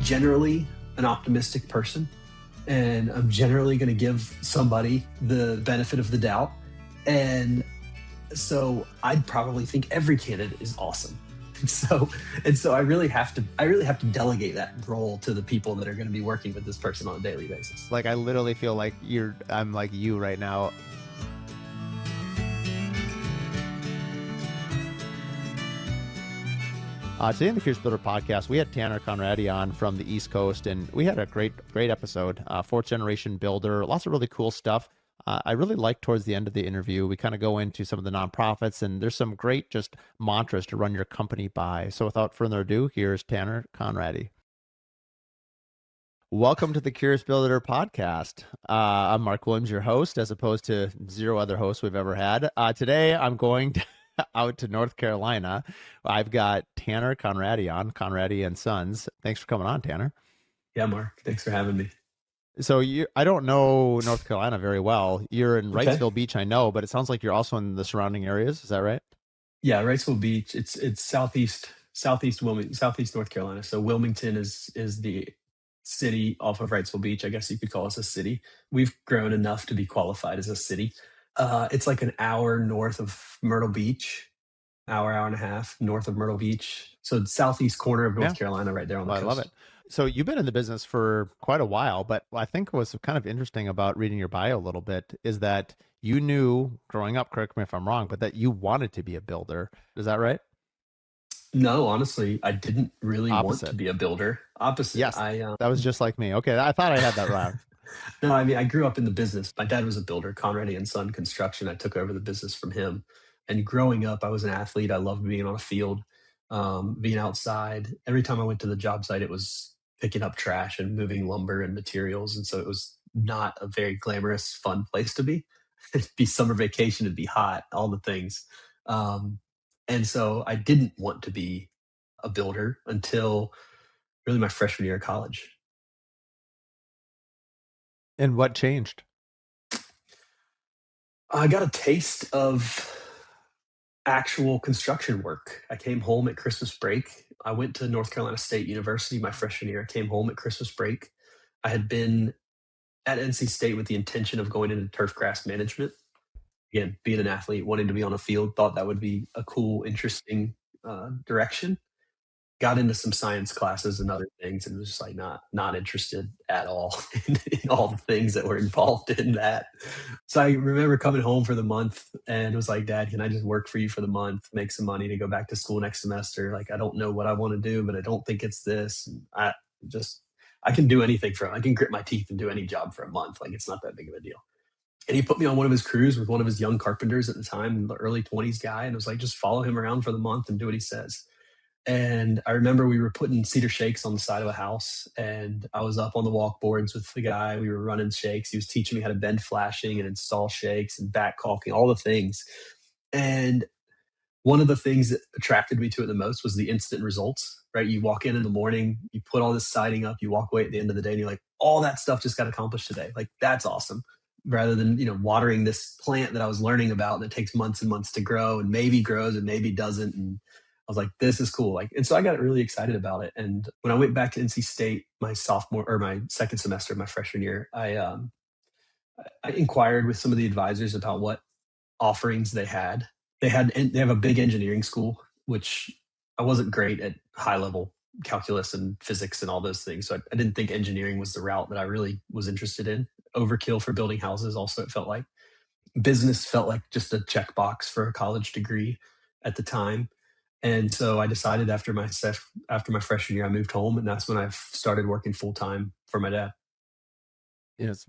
generally an optimistic person, and I'm generally going to give somebody the benefit of the doubt. And so I'd probably think every candidate is awesome. And so I really have to delegate that role to the people that are going to be working with this person on a daily basis. Like, I literally feel like I'm like you right now. Today in the Curious Builder podcast, we had Tanner Konrady on from the East Coast, and we had a great episode. Fourth generation builder, lots of really cool stuff. I really like towards the end of the interview, we kind of go into some of the nonprofits, and there's some great just mantras to run your company by. So without further ado, here's Tanner Konrady. Welcome to the Curious Builder podcast. I'm Mark Williams, your host, as opposed to zero other hosts we've ever had. Today, I'm going out to North Carolina. I've got Tanner Konrady on, Konrady and Sons. Thanks for coming on, Tanner. Yeah, Mark, thanks for having me. So I don't know North Carolina very well. You're in Okay. Wrightsville Beach, I know, but it sounds like you're also in the surrounding areas. Is that right? Yeah, Wrightsville Beach. It's southeast North Carolina. So Wilmington is the city off of Wrightsville Beach. I guess you could call us a city. We've grown enough to be qualified as a city. It's like an hour north of Myrtle Beach, hour and a half north of Myrtle Beach. So the southeast corner of North Yeah. Carolina, right there on the Well, I coast. love it. So you've been in the business for quite a while, but I think what's kind of interesting about reading your bio a little bit is that you knew growing up, correct me if I'm wrong, but that you wanted to be a builder. Is that right? No, honestly, I didn't really want to Opposite. be a builder. Opposite. Yes, that was just like me. Okay, I thought I had that wrong. No, I mean, I grew up in the business. My dad was a builder, Konrady and Son Construction. I took over the business from him. And growing up, I was an athlete. I loved being on a field, being outside. Every time I went to the job site, it was picking up trash and moving lumber and materials. And so it was not a very glamorous, fun place to be. It'd be summer vacation, it'd be hot, all the things. Um, and so I didn't want to be a builder until really my freshman year of college. And what changed? I got a taste of actual construction work. I came home at Christmas break. I went to North Carolina State University my freshman year. I came home at Christmas break. I had been at NC State with the intention of going into turf grass management. Again, being an athlete, wanting to be on a field, thought that would be a cool, interesting direction. Got into some science classes and other things, and was just like not interested at all in all the things that were involved in that. So I remember coming home for the month and was like, Dad, can I just work for you for the month, make some money to go back to school next semester? Like, I don't know what I want to do, but I don't think it's this. And I can do anything I can grit my teeth and do any job for a month. Like, it's not that big of a deal. And he put me on one of his crews with one of his young carpenters at the time, the early 20s guy, and was like, just follow him around for the month and do what he says. And I remember we were putting cedar shakes on the side of a house, and I was up on the walk boards with the guy. We were running shakes. He was teaching me how to bend flashing and install shakes and back caulking, all the things. And one of the things that attracted me to it the most was the instant results, right? You walk in the morning, you put all this siding up, you walk away at the end of the day, and you're like, all that stuff just got accomplished today. Like, that's awesome. Rather than, watering this plant that I was learning about that takes months and months to grow and maybe grows and maybe doesn't. And I was like, this is cool. And so I got really excited about it. And when I went back to NC State my second semester of my freshman year, I inquired with some of the advisors about what offerings they had. They have a big engineering school, which I wasn't great at high level calculus and physics and all those things. So I didn't think engineering was the route that I really was interested in. Overkill for building houses. Also, it felt like business felt like just a checkbox for a college degree at the time. And so I decided after my freshman year, I moved home, and that's when I started working full time for my dad. It's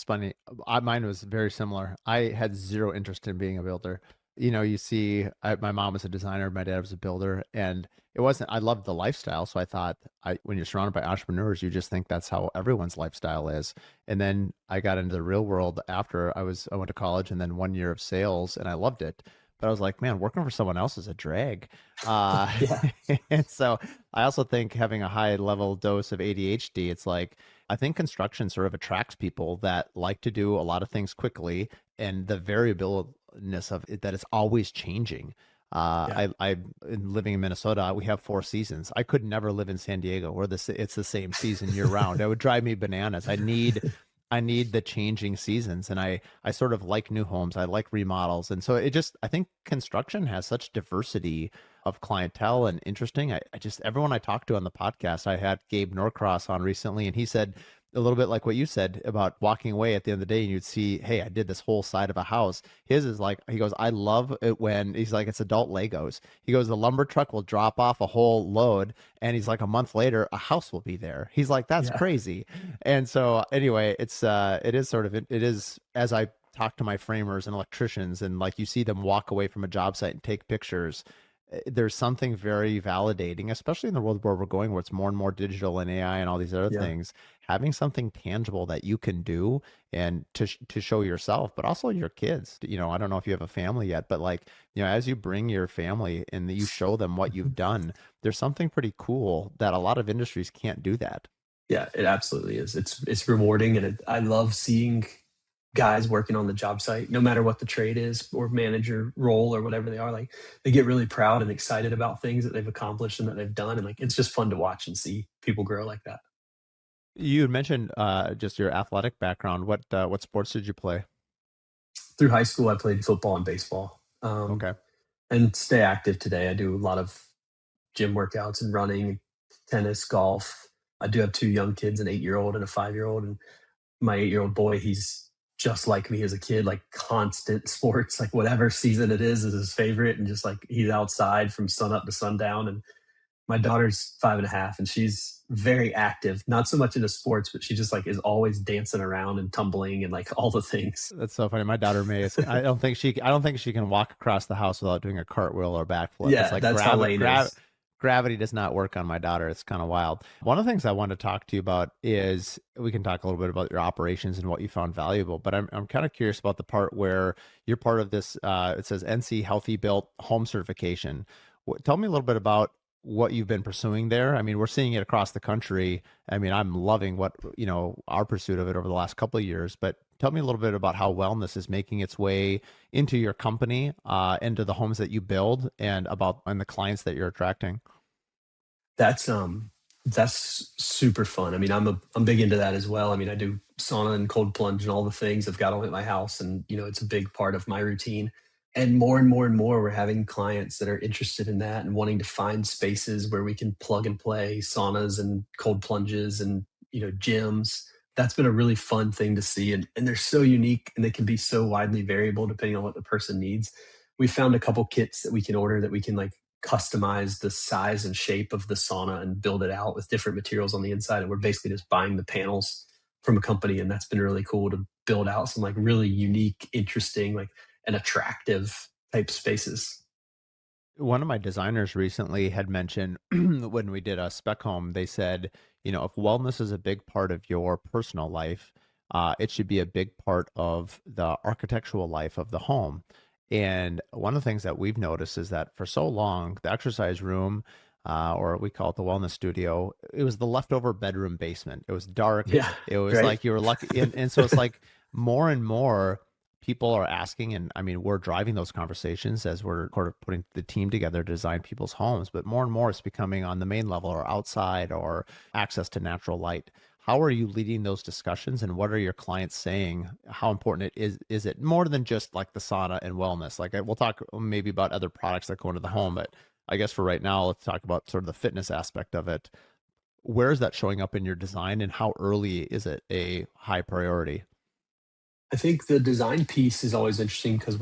funny. Mine was very similar. I had zero interest in being a builder. You see, my mom was a designer, my dad was a builder, and it wasn't, I loved the lifestyle. So I thought when you're surrounded by entrepreneurs, you just think that's how everyone's lifestyle is. And then I got into the real world after I went to college and then 1 year of sales, and I loved it. But I was like, man, working for someone else is a drag. Yeah. And so I also think having a high level dose of ADHD, it's like, I think construction sort of attracts people that like to do a lot of things quickly, and the variableness of it, that it's always changing. Yeah. I living in Minnesota, we have 4 seasons. I could never live in San Diego where it's the same season year round. It would drive me bananas. I need the changing seasons, and I sort of like new homes. I like remodels, and so it just I think construction has such diversity of clientele and interesting. I just everyone I talked to on the podcast, I had Gabe Norcross on recently, and he said a little bit like what you said about walking away at the end of the day and you'd see, hey, I did this whole side of a house. His is like, he goes, I love it when he's like, it's adult Legos. He goes, the lumber truck will drop off a whole load. And he's like, a month later, a house will be there. He's like, that's Yeah. crazy. And so anyway, it is sort of, it is as I talk to my framers and electricians and like you see them walk away from a job site and take pictures, there's something very validating, especially in the world where we're going, where it's more and more digital and AI and all these other Yeah. things. Having something tangible that you can do and to show yourself, but also your kids. You know, I don't know if you have a family yet, but like, you know, as you bring your family and you show them what you've done, there's something pretty cool that a lot of industries can't do that. Yeah, it absolutely is. It's rewarding, and I love seeing guys working on the job site, no matter what the trade is or manager role or whatever they are. Like they get really proud and excited about things that they've accomplished and that they've done, and like it's just fun to watch and see people grow like that. You had mentioned just your athletic background. What sports did you play? Through high school, I played football and baseball, Okay. and stay active today. I do a lot of gym workouts and running, tennis, golf. I do have two young kids, an 8 year old and a 5 year old, and my 8 year old boy, he's just like me as a kid, like constant sports, like whatever season it is his favorite. And just like he's outside from sun up to sundown. And my daughter's 5.5 and she's very active, not so much into sports, but she just like is always dancing around and tumbling and like all the things. That's so funny. My daughter May is, I don't think she can walk across the house without doing a cartwheel or a backflip. It's Yeah, like that's how Lane is. gravity does not work on my daughter. It's kind of wild. One of the things I want to talk to you about is we can talk a little bit about your operations and what you found valuable, but I'm kind of curious about the part where you're part of this it says NC Healthy Built Home Certification. Tell me a little bit about what you've been pursuing there. I mean, we're seeing it across the country. I mean, I'm loving what, you know, our pursuit of it over the last couple of years, but tell me a little bit about how wellness is making its way into your company, into the homes that you build and the clients that you're attracting. That's that's super fun. I mean, I'm big into that as well. I mean, I do sauna and cold plunge and all the things. I've got them at my house, and you know, it's a big part of my routine. And more and more and more, we're having clients that are interested in that and wanting to find spaces where we can plug and play saunas and cold plunges and you know gyms. That's been a really fun thing to see, and they're so unique and they can be so widely variable depending on what the person needs. We found a couple kits that we can order that we can like customize the size and shape of the sauna and build it out with different materials on the inside. And we're basically just buying the panels from a company. And that's been really cool to build out some like really unique, interesting, like and attractive type spaces. One of my designers recently had mentioned when we did a spec home, they said, you know, if wellness is a big part of your personal life, it should be a big part of the architectural life of the home. And one of the things that we've noticed is that for so long, the exercise room, or we call it the wellness studio, it was the leftover bedroom basement. It was dark. Yeah. It was Right. like you were lucky. And so it's like more and more people are asking, and I mean, we're driving those conversations as we're sort of putting the team together to design people's homes, but more and more it's becoming on the main level or outside or access to natural light. How are you leading those discussions and what are your clients saying? How important it is it more than just like the sauna and wellness? Like we'll talk maybe about other products that go into the home, but I guess for right now, let's talk about sort of the fitness aspect of it. Where is that showing up in your design and how early is it a high priority? I think the design piece is always interesting because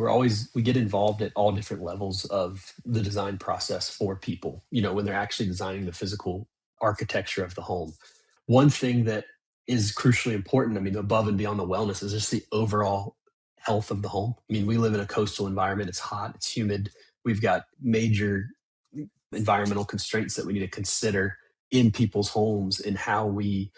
we get involved at all different levels of the design process for people, you know, when they're actually designing the physical architecture of the home. One thing that is crucially important, I mean, above and beyond the wellness, is just the overall health of the home. I mean, we live in a coastal environment, it's hot, it's humid, we've got major environmental constraints that we need to consider in people's homes and how we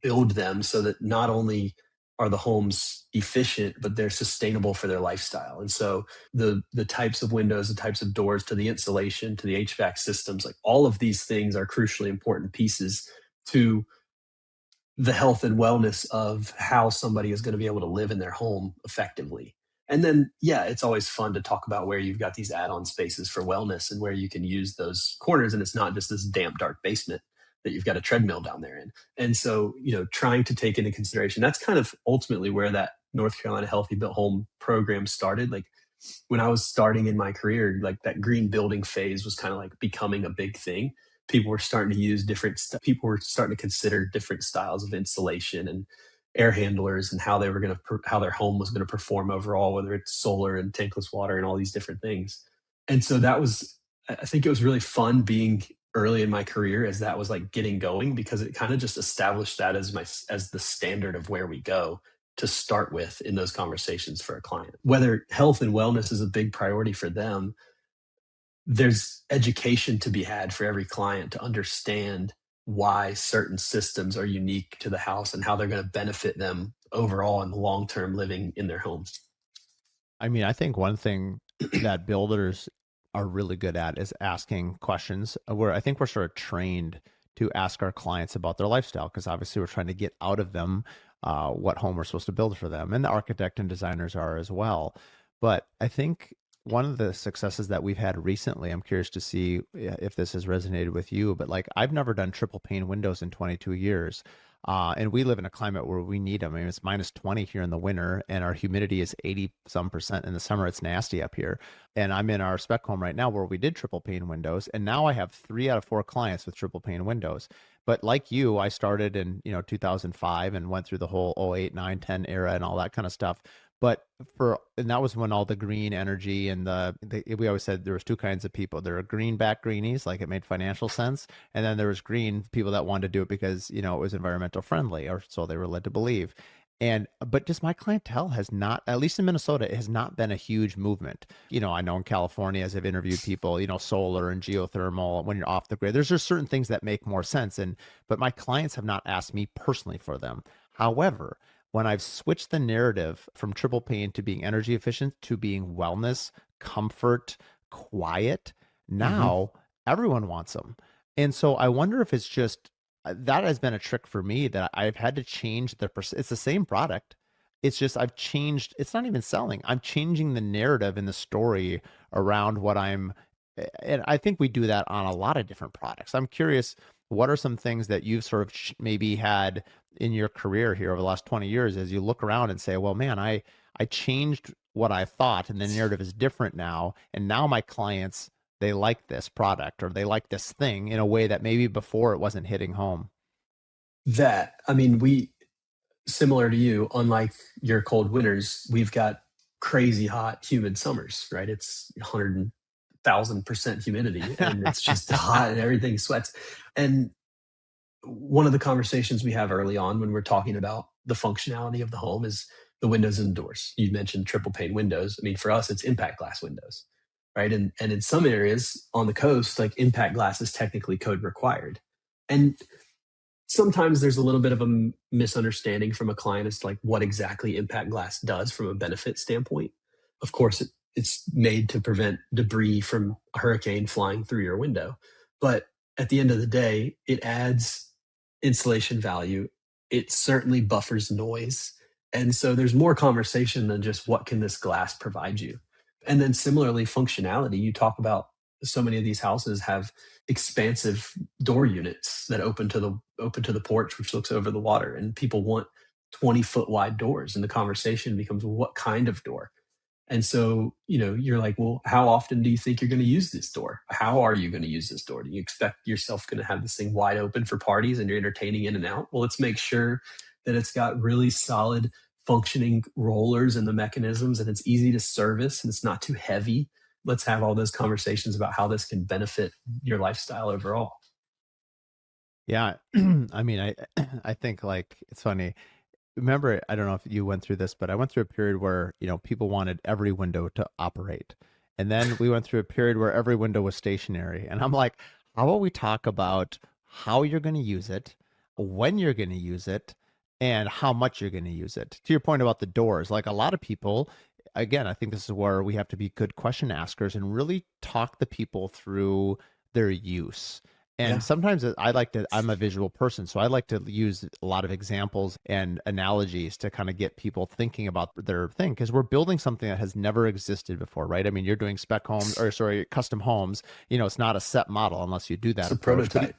build them so that not only are the homes efficient, but they're sustainable for their lifestyle. And so the types of windows, the types of doors, to the insulation, to the HVAC systems, like all of these things are crucially important pieces to the health and wellness of how somebody is going to be able to live in their home effectively. And then, yeah, it's always fun to talk about where you've got these add-on spaces for wellness and where you can use those corners. And it's not just this damp, dark basement that you've got a treadmill down there in. And so, trying to take into consideration, that's kind of ultimately where that North Carolina Healthy Built Home program started. Like when I was starting in my career, like that green building phase was kind of like becoming a big thing. People were starting to use people were starting to consider different styles of insulation and air handlers and how they were going to, how their home was going to perform overall, whether it's solar and tankless water and all these different things. And so that was, I think it was really fun being early in my career as that was like getting going, because it kind of just established that as the standard of where we go to start with in those conversations for a client. Whether health and wellness is a big priority for them, there's education to be had for every client to understand why certain systems are unique to the house and how they're going to benefit them overall in the long term living in their homes. I mean, I think one thing that builders are really good at is asking questions where I think we're sort of trained to ask our clients about their lifestyle because obviously we're trying to get out of them what home we're supposed to build for them. And the architect and designers are as well. But I think one of the successes that we've had recently, I'm curious to see if this has resonated with you, but like I've never done triple pane windows in 22 years. And we live in a climate where we need them. I mean, it's minus 20 here in the winter, and our humidity is 80 some percent in the summer. It's nasty up here. And I'm in our spec home right now where we did triple pane windows. And now I have 3 out of 4 clients with triple pane windows. But like you, I started in 2005 and went through the whole '08, 9, 10 era and all that kind of stuff. And that was when all the green energy and we always said there was 2 kinds of people. There are greenback greenies, like it made financial sense, and then there was green people that wanted to do it because it was environmental friendly, or so they were led to believe. And but just my clientele has not, at least in Minnesota, it has not been a huge movement. I know in California, as I've interviewed people, solar and geothermal when you're off the grid, there's just certain things that make more sense. But my clients have not asked me personally for them. However, when I've switched the narrative from triple pane to being energy efficient to being wellness, comfort, quiet, Mm-hmm. now everyone wants them. And so I wonder if it's just that has been a trick for me that I've had to change it's the same product. It's just I've changed, it's not even selling. I'm changing the narrative and the story around and I think we do that on a lot of different products. I'm curious, what are some things that you've sort of maybe had in your career here over the last 20 years as you look around and say, well, man, I changed what I thought and the narrative is different now. And now my clients, they like this product or they like this thing in a way that maybe before it wasn't hitting home. I mean, similar to you, unlike your cold winters, we've got crazy hot, humid summers, right? It's 100,000% humidity and it's just hot and everything sweats. And one of the conversations we have early on when we're talking about the functionality of the home is the windows and doors. You mentioned triple pane windows. I mean, for us, it's impact glass windows, right? And in some areas on the coast, like impact glass is technically code required. And sometimes there's a little bit of a misunderstanding from a client as to like what exactly impact glass does from a benefit standpoint. Of course, it's made to prevent debris from a hurricane flying through your window, but at the end of the day, it adds insulation value. It certainly buffers noise, and so there's more conversation than just what can this glass provide you. And then similarly, functionality. You talk about so many of these houses have expansive door units that open to the porch, which looks over the water, and people want 20-foot wide doors. And the conversation becomes, well, what kind of door? And so, you're like, well, how often do you think you're going to use this door? How are you going to use this door? Do you expect yourself going to have this thing wide open for parties and you're entertaining in and out? Well, let's make sure that it's got really solid functioning rollers and the mechanisms and it's easy to service and it's not too heavy. Let's have all those conversations about how this can benefit your lifestyle overall. Yeah. I mean, I think like it's funny. Remember, I don't know if you went through this, but I went through a period where, people wanted every window to operate. And then we went through a period where every window was stationary. And I'm like, how about we talk about how you're going to use it, when you're going to use it, and how much you're going to use it? To your point about the doors, like a lot of people, again, I think this is where we have to be good question askers and really talk the people through their use. And Yeah. sometimes I like to, I'm a visual person, so I like to use a lot of examples and analogies to kind of get people thinking about their thing because we're building something that has never existed before, right? I mean, you're doing spec homes or sorry, custom homes. It's not a set model unless you do It's that a approach. But prototype.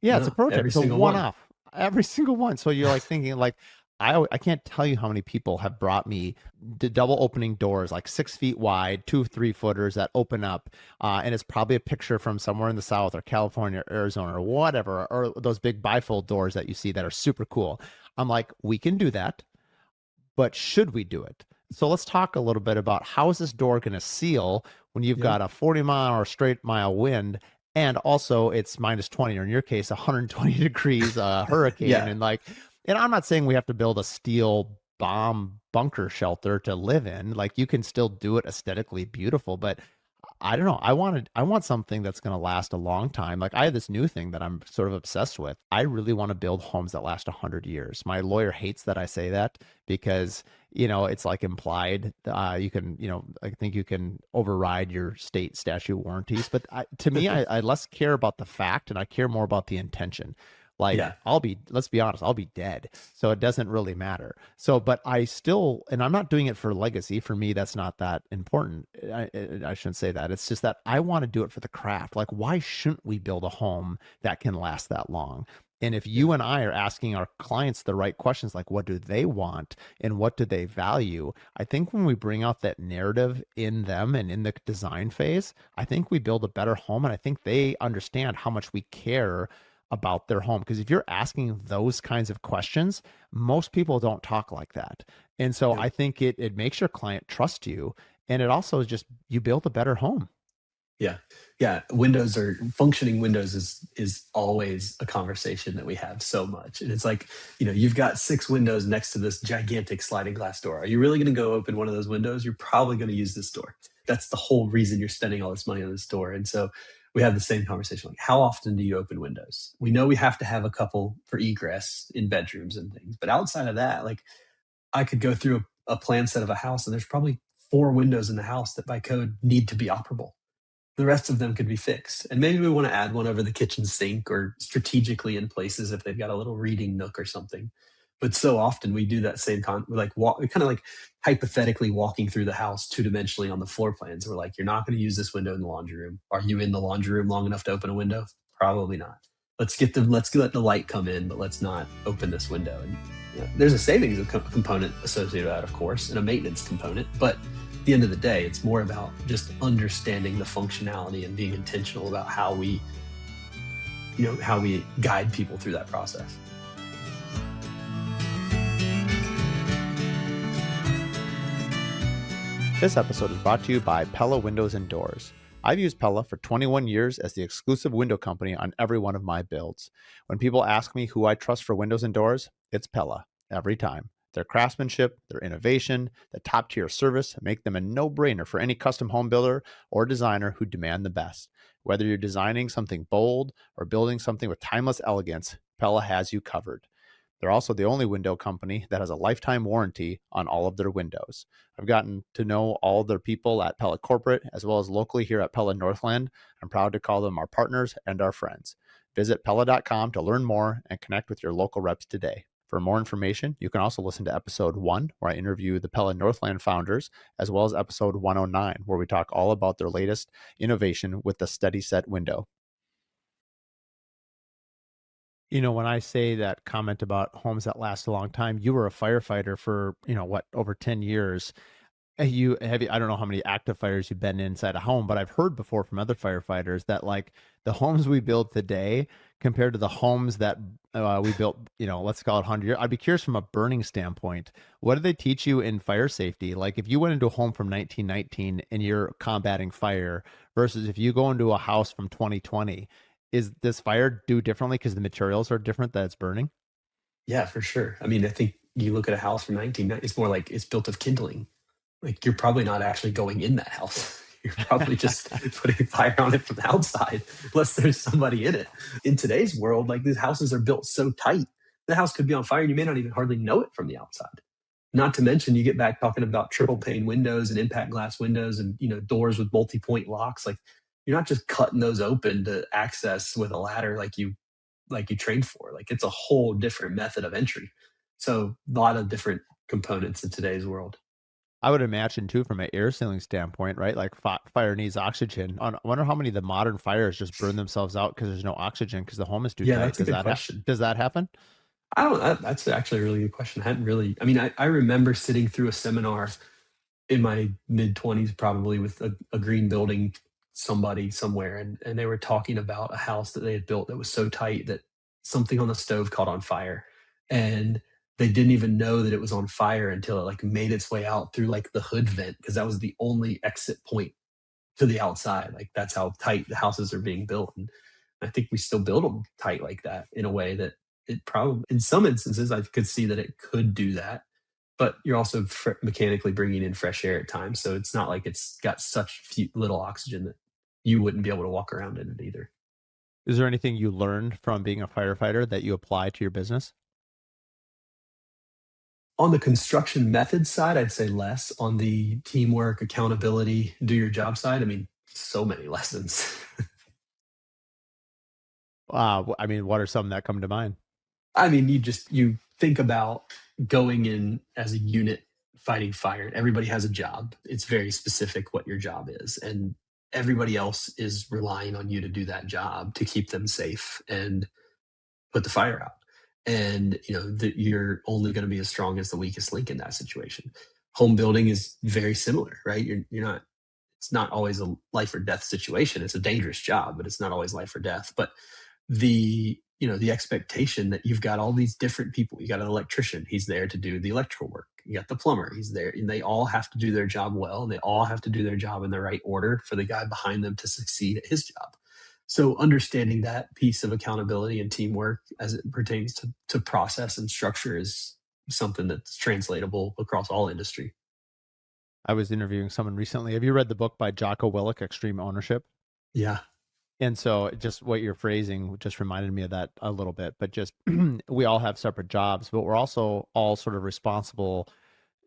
yeah, it's a No, prototype. every It's a single one. one-off. Every single one. So you're like thinking like I can't tell you how many people have brought me the double opening doors, like 6 feet wide, 2 3-footers that open up, and it's probably a picture from somewhere in the South or California, or Arizona, or whatever, or those big bifold doors that you see that are super cool. I'm like, we can do that, but should we do it? So let's talk a little bit about how is this door going to seal when you've Yep. got a 40-mile or straight mile wind, and also it's minus 20, or in your case, 120 degrees hurricane, Yeah. and I'm not saying we have to build a steel bomb bunker shelter to live in. Like you can still do it aesthetically beautiful, but I don't know. I want something that's going to last a long time. Like I have this new thing that I'm sort of obsessed with. I really want to build homes that last 100 years. My lawyer hates that I say that because, it's like implied you can, I think you can override your state statute warranties, but to me I less care about the fact and I care more about the intention. Like Yeah. let's be honest, I'll be dead. So it doesn't really matter. So, but I still, and I'm not doing it for legacy. For me, that's not that important. I shouldn't say that. It's just that I want to do it for the craft. Like, why shouldn't we build a home that can last that long? And if Yeah. you and I are asking our clients the right questions, like what do they want and what do they value? I think when we bring out that narrative in them and in the design phase, I think we build a better home. And I think they understand how much we care about their home. Because if you're asking those kinds of questions, most people don't talk like that. And so Yep. I think it makes your client trust you. And it also is just you build a better home. Yeah. Yeah. Windows are functioning windows is always a conversation that we have so much. And it's like, you've got 6 windows next to this gigantic sliding glass door. Are you really going to go open one of those windows? You're probably going to use this door. That's the whole reason you're spending all this money on this door. And so we have the same conversation. Like, how often do you open windows? We know we have to have a couple for egress in bedrooms and things, but outside of that, like I could go through a plan set of a house and there's probably 4 windows in the house that by code need to be operable. The rest of them could be fixed. And maybe we want to add one over the kitchen sink or strategically in places if they've got a little reading nook or something. But so often we do that same like walk, kind of like hypothetically walking through the house 2 dimensionally on the floor plans. We're like, you're not going to use this window in the laundry room. Are you in the laundry room long enough to open a window? Probably not. Let's let the light come in, but let's not open this window. And there's a savings component associated with that, of course, and a maintenance component. But at the end of the day, it's more about just understanding the functionality and being intentional about how we guide people through that process. This episode is brought to you by Pella Windows and Doors. I've used Pella for 21 years as the exclusive window company on every one of my builds. When people ask me who I trust for windows and doors, it's Pella, every time. Their craftsmanship, their innovation, the top tier service make them a no brainer for any custom home builder or designer who demand the best. Whether you're designing something bold or building something with timeless elegance, Pella has you covered. They're also the only window company that has a lifetime warranty on all of their windows. I've gotten to know all of their people at Pella Corporate as well as locally here at Pella Northland. I'm proud to call them our partners and our friends. Visit Pella.com to learn more and connect with your local reps today. For more information, you can also listen to episode 1, where I interview the Pella Northland founders, as well as episode 109, where we talk all about their latest innovation with the Steady Set window. When I say that comment about homes that last a long time, you were a firefighter for, what, over 10 years. I don't know how many active fires you've been inside a home, but I've heard before from other firefighters that like the homes we build today compared to the homes that we built, let's call it 100 years. I'd be curious from a burning standpoint, what do they teach you in fire safety? Like if you went into a home from 1919 and you're combating fire versus if you go into a house from 2020, is this fire do differently because the materials are different that it's burning? Yeah, for sure. I mean, I think you look at a house from 1990, it's more like it's built of kindling. Like you're probably not actually going in that house. You're probably just putting fire on it from the outside, unless there's somebody in it. In today's world, like these houses are built so tight, the house could be on fire and you may not even hardly know it from the outside. Not to mention, you get back talking about triple pane windows and impact glass windows and doors with multi-point locks. Like you're not just cutting those open to access with a ladder like you trained for. Like it's a whole different method of entry. So a lot of different components in today's world. I would imagine too, from an air sealing standpoint, right? Like fire needs oxygen. I wonder how many of the modern fires just burn themselves out because there's no oxygen because the home is too Yeah, tight. that's a good question. Does that happen? I don't. That's actually a really good question. I hadn't really. I mean, I remember sitting through a seminar in my mid 20s, probably with a green building, somebody somewhere, and they were talking about a house that they had built that was so tight that something on the stove caught on fire, and they didn't even know that it was on fire until it like made its way out through like the hood vent because that was the only exit point to the outside. Like that's how tight the houses are being built. And I think we still build them tight like that in a way that it probably, in some instances, I could see that it could do that. But you're also mechanically bringing in fresh air at times. So it's not like it's got such little oxygen that you wouldn't be able to walk around in it either. Is there anything you learned from being a firefighter that you apply to your business? On the construction method side, I'd say less. On the teamwork, accountability, do your job side, I mean, so many lessons. I mean, what are some that come to mind? I mean, you think about going in as a unit fighting fire. And everybody has a job. It's very specific what your job is, and everybody else is relying on you to do that job to keep them safe and put the fire out. And that you're only going to be as strong as the weakest link in that situation. Home building is very similar, right? You're not. It's not always a life or death situation. It's a dangerous job, but it's not always life or death. But the expectation that you've got all these different people. You got an electrician, he's there to do the electrical work. You got the plumber, he's there, and they all have to do their job well, and they all have to do their job in the right order for the guy behind them to succeed at his job. So understanding that piece of accountability and teamwork as it pertains to process and structure is something that's translatable across all industry. I was interviewing someone recently. Have you read the book by Jocko Willink, Extreme Ownership? Yeah. And so just what you're phrasing just reminded me of that a little bit, but just we all have separate jobs, but we're also all sort of responsible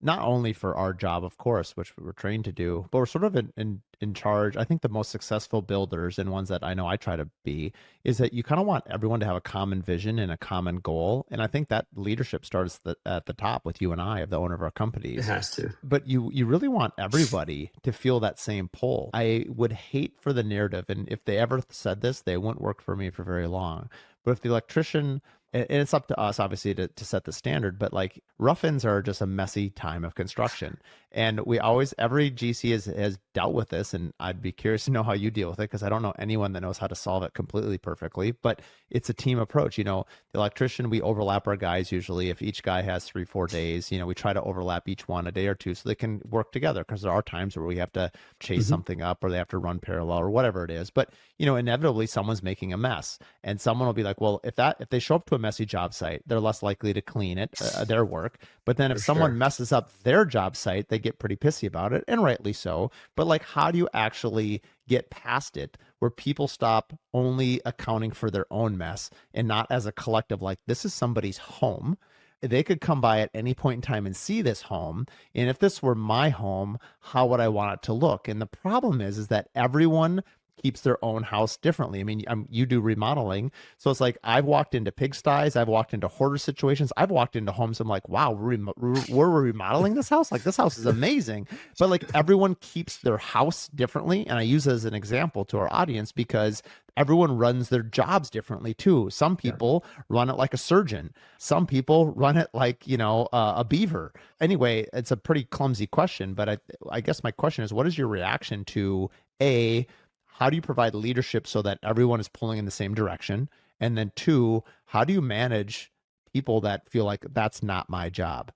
not only for our job, of course, which we're trained to do, but we're sort of in charge. I think the most successful builders and ones that I know I try to be is that you kind of want everyone to have a common vision and a common goal. And I think that leadership starts at the top with you and I, of the owner of our It companies. has to. But you really want everybody to feel that same pull. I would hate for the narrative, and if they ever said this, they wouldn't work for me for very long. But if the electrician, and it's up to us obviously to set the standard, but like rough-ins are just a messy time of construction. And we always, every GC has dealt with this, and I'd be curious to know how you deal with it because I don't know anyone that knows how to solve it completely perfectly, but it's a team approach. The electrician, we overlap our guys usually. If each guy has 3-4 days, we try to overlap each one a day or two so they can work together, because there are times where we have to chase Hmm. something up or they have to run parallel or whatever it is. But inevitably someone's making a mess, and someone will be like, well, if they show up to a messy job site, they're less likely to clean it, their work. But then if For someone sure. messes up their job site, they get pretty pissy about it, and rightly so. But like, how do you actually get past it where people stop only accounting for their own mess and not as a collective, like, this is somebody's home. They could come by at any point in time and see this home. And if this were my home, how would I want it to look? And the problem is that everyone keeps their own house differently. I mean, you do remodeling. So it's like, I've walked into pigsties, I've walked into hoarder situations, I've walked into homes. I'm like, wow, we're remodeling this house. Like, this house is amazing. But like, everyone keeps their house differently. And I use it as an example to our audience because everyone runs their jobs differently too. Some Yeah. people run it like a surgeon. Some people run it like, a beaver. Anyway, it's a pretty clumsy question, but I guess my question is, what is your reaction to A, how do you provide leadership so that everyone is pulling in the same direction? And then two, how do you manage people that feel like that's not my job?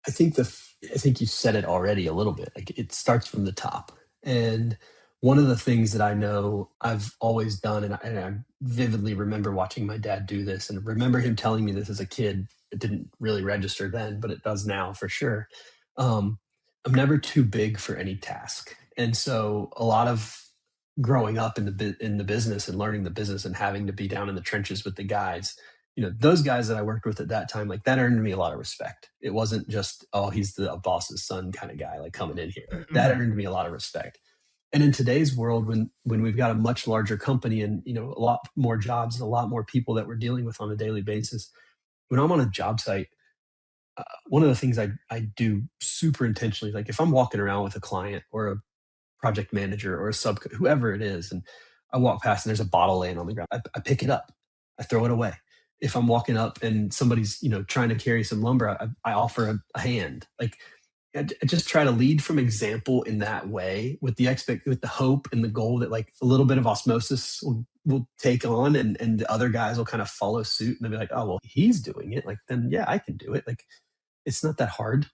I think you said it already a little bit. Like it starts from the top. And one of the things that I know I've always done, and I vividly remember watching my dad do this, and remember him telling me this as a kid. It didn't really register then, but it does now for sure. Um, I'm never too big for any task, and so a lot of growing up in the business and learning the business and having to be down in the trenches with the guys, those guys that I worked with at that time, like that earned me a lot of respect. It wasn't just, oh, he's the boss's son kind of guy, like coming in here. That earned me a lot of respect. And in today's world, when we've got a much larger company and a lot more jobs and a lot more people that we're dealing with on a daily basis, when I'm on a job site, one of the things I do super intentionally, like if I'm walking around with a client or a project manager or a sub, whoever it is, and I walk past and there's a bottle laying on the ground, I pick it up, I throw it away. If I'm walking up and somebody's trying to carry some lumber, I offer a hand. Like I just try to lead from example in that way, with the hope and the goal that like a little bit of osmosis will take on, and the other guys will kind of follow suit, and they'll be like, oh well, he's doing it, like then yeah, I can do it. Like it's not that hard.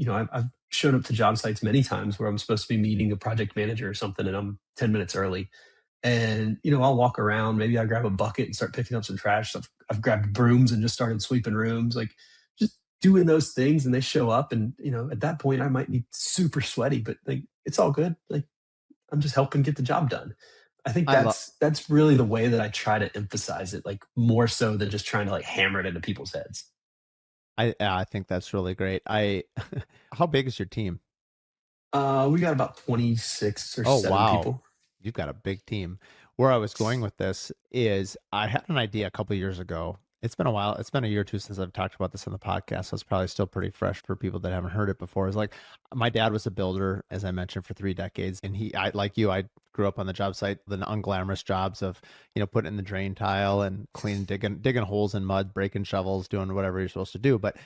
I've shown up to job sites many times where I'm supposed to be meeting a project manager or something, and I'm 10 minutes early. And I'll walk around. Maybe I grab a bucket and start picking up some trash. I've grabbed brooms and just started sweeping rooms, like just doing those things. And they show up, and at that point, I might be super sweaty, but like it's all good. Like I'm just helping get the job done. I think I love. that's really the way that I try to emphasize it, like more so than just trying to like hammer it into people's heads. I think that's really great. I How big is your team? We got about 26 or Oh, 7 wow. people. You've got a big team. Where I was going with this is I had an idea a couple years ago. It's been a while. It's been a year or two since I've talked about this on the podcast. So it's probably still pretty fresh for people that haven't heard it before. It's like my dad was a builder, as I mentioned, for 3 decades. And like you, I grew up on the job site, the unglamorous jobs of, putting in the drain tile and cleaning, digging holes in mud, breaking shovels, doing whatever you're supposed to do. But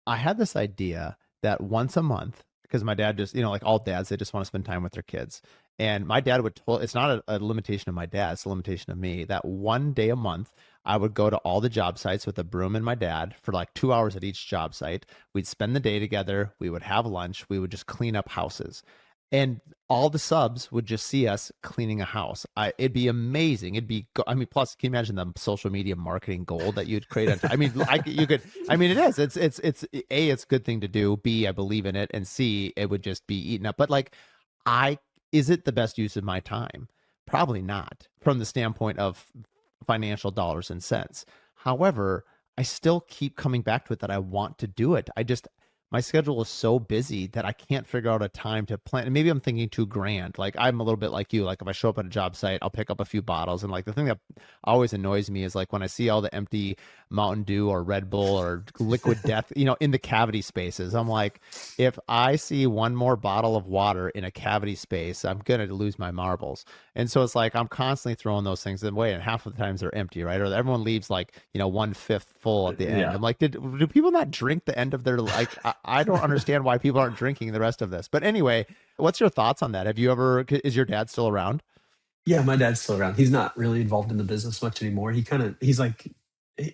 I had this idea that once a month, because my dad just, like all dads, they just want to spend time with their kids. And my dad would tell, it's not a limitation of my dad, it's a limitation of me, that one day a month, I would go to all the job sites with a broom and my dad for like 2 hours at each job site. We'd spend the day together. We would have lunch. We would just clean up houses. And all the subs would just see us cleaning a house. It'd be amazing. I mean, plus, can you imagine the social media marketing gold that you'd create? You could, I mean, it is, it's a good thing to do. B, I believe in it. And C, it would just be eaten up. But like, is it the best use of my time? Probably not from the standpoint of financial dollars and cents. However, I still keep coming back to it that I want to do it. My schedule is so busy that I can't figure out a time to plan. And maybe I'm thinking too grand. Like I'm a little bit like you. Like if I show up at a job site, I'll pick up a few bottles. And like the thing that always annoys me is like when I see all the empty Mountain Dew or Red Bull or Liquid Death, in the cavity spaces. I'm like, if I see one more bottle of water in a cavity space, I'm gonna lose my marbles. And so it's like I'm constantly throwing those things away, and half of the times they're empty, right? Or everyone leaves like 1/5 full at the end. Yeah. I'm like, do people not drink the end of their like? I don't understand why people aren't drinking the rest of this. But anyway, what's your thoughts on that? Have you ever? Is your dad still around? Yeah, my dad's still around. He's not really involved in the business much anymore. He's like,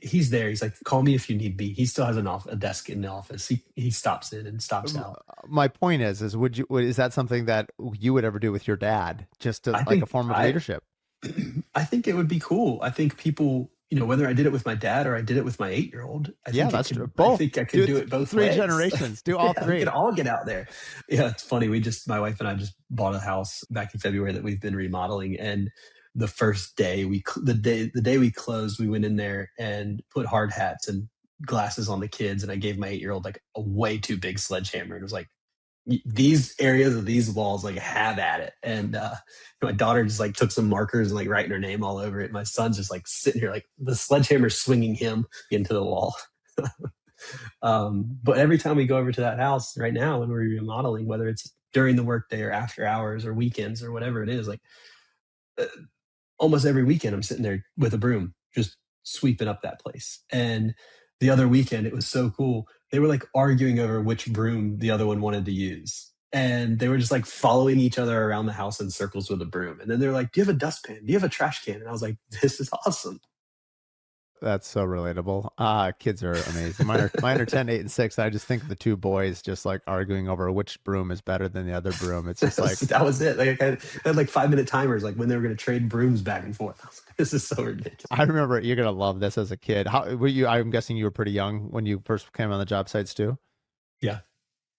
he's there. He's like, call me if you need me. He still has a desk in the office. He stops in and stops out. My point is is that something that you would ever do with your dad, just to I like a think form of I leadership? I think it would be cool. I think people, whether I did it with my dad or I did it with my 8-year-old, Yeah, that's true. I Both. think I could Do do it both three ways. generations. Do all Yeah, we could three. all get out there. Yeah, it's funny. My wife and I just bought a house back in February that we've been remodeling, and the first day the day we closed, we went in there and put hard hats and glasses on the kids, and I gave my 8-year-old like a way too big sledgehammer, and it was like, these areas of these walls, like have at it. And my daughter just like took some markers and like writing her name all over it. My son's just like sitting here like the sledgehammer swinging him into the wall. But every time we go over to that house right now when we're remodeling, whether it's during the workday or after hours or weekends or whatever it is, like uh, almost every weekend I'm sitting there with a broom just sweeping up that place. And the other weekend it was so cool. They were like arguing over which broom the other one wanted to use. And they were just like following each other around the house in circles with a broom. And then they're like, do you have a dustpan? Do you have a trash can? And I was like, this is awesome. That's so relatable. Kids are amazing. Mine are 10, 8, and 6. I just think of the two boys just like arguing over which broom is better than the other broom. It's just like, That was it. Like I had like 5-minute timers, like when they were going to trade brooms back and forth. I was like, this is so ridiculous. I remember you're gonna love this as a kid. How were you? I'm guessing you were pretty young when you first came on the job sites too. Yeah.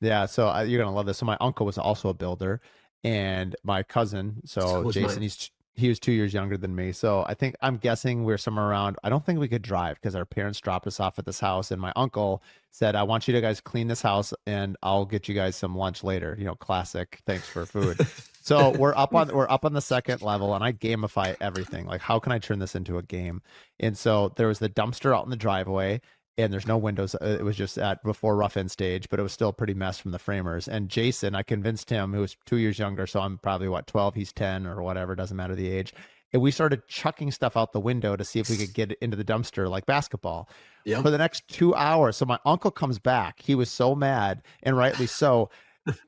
Yeah, so you're gonna love this. So my uncle was also a builder, and my cousin, So so was Jason, mine. He was 2 years younger than me. So I'm guessing we're somewhere around, I don't think we could drive because our parents dropped us off at this house. And my uncle said, I want you to guys clean this house and I'll get you guys some lunch later. Classic, thanks for food. So we're up on the second level and I gamify everything. Like, how can I turn this into a game? And so there was the dumpster out in the driveway and there's no windows. It was just at before rough end stage, but it was still a pretty mess from the framers. And Jason, I convinced him, who was 2 years younger, so I'm probably what 12, he's 10 or whatever, doesn't matter the age. And we started chucking stuff out the window to see if we could get it into the dumpster like basketball Yep. for the next 2 hours. So my uncle comes back. He was so mad, and rightly so.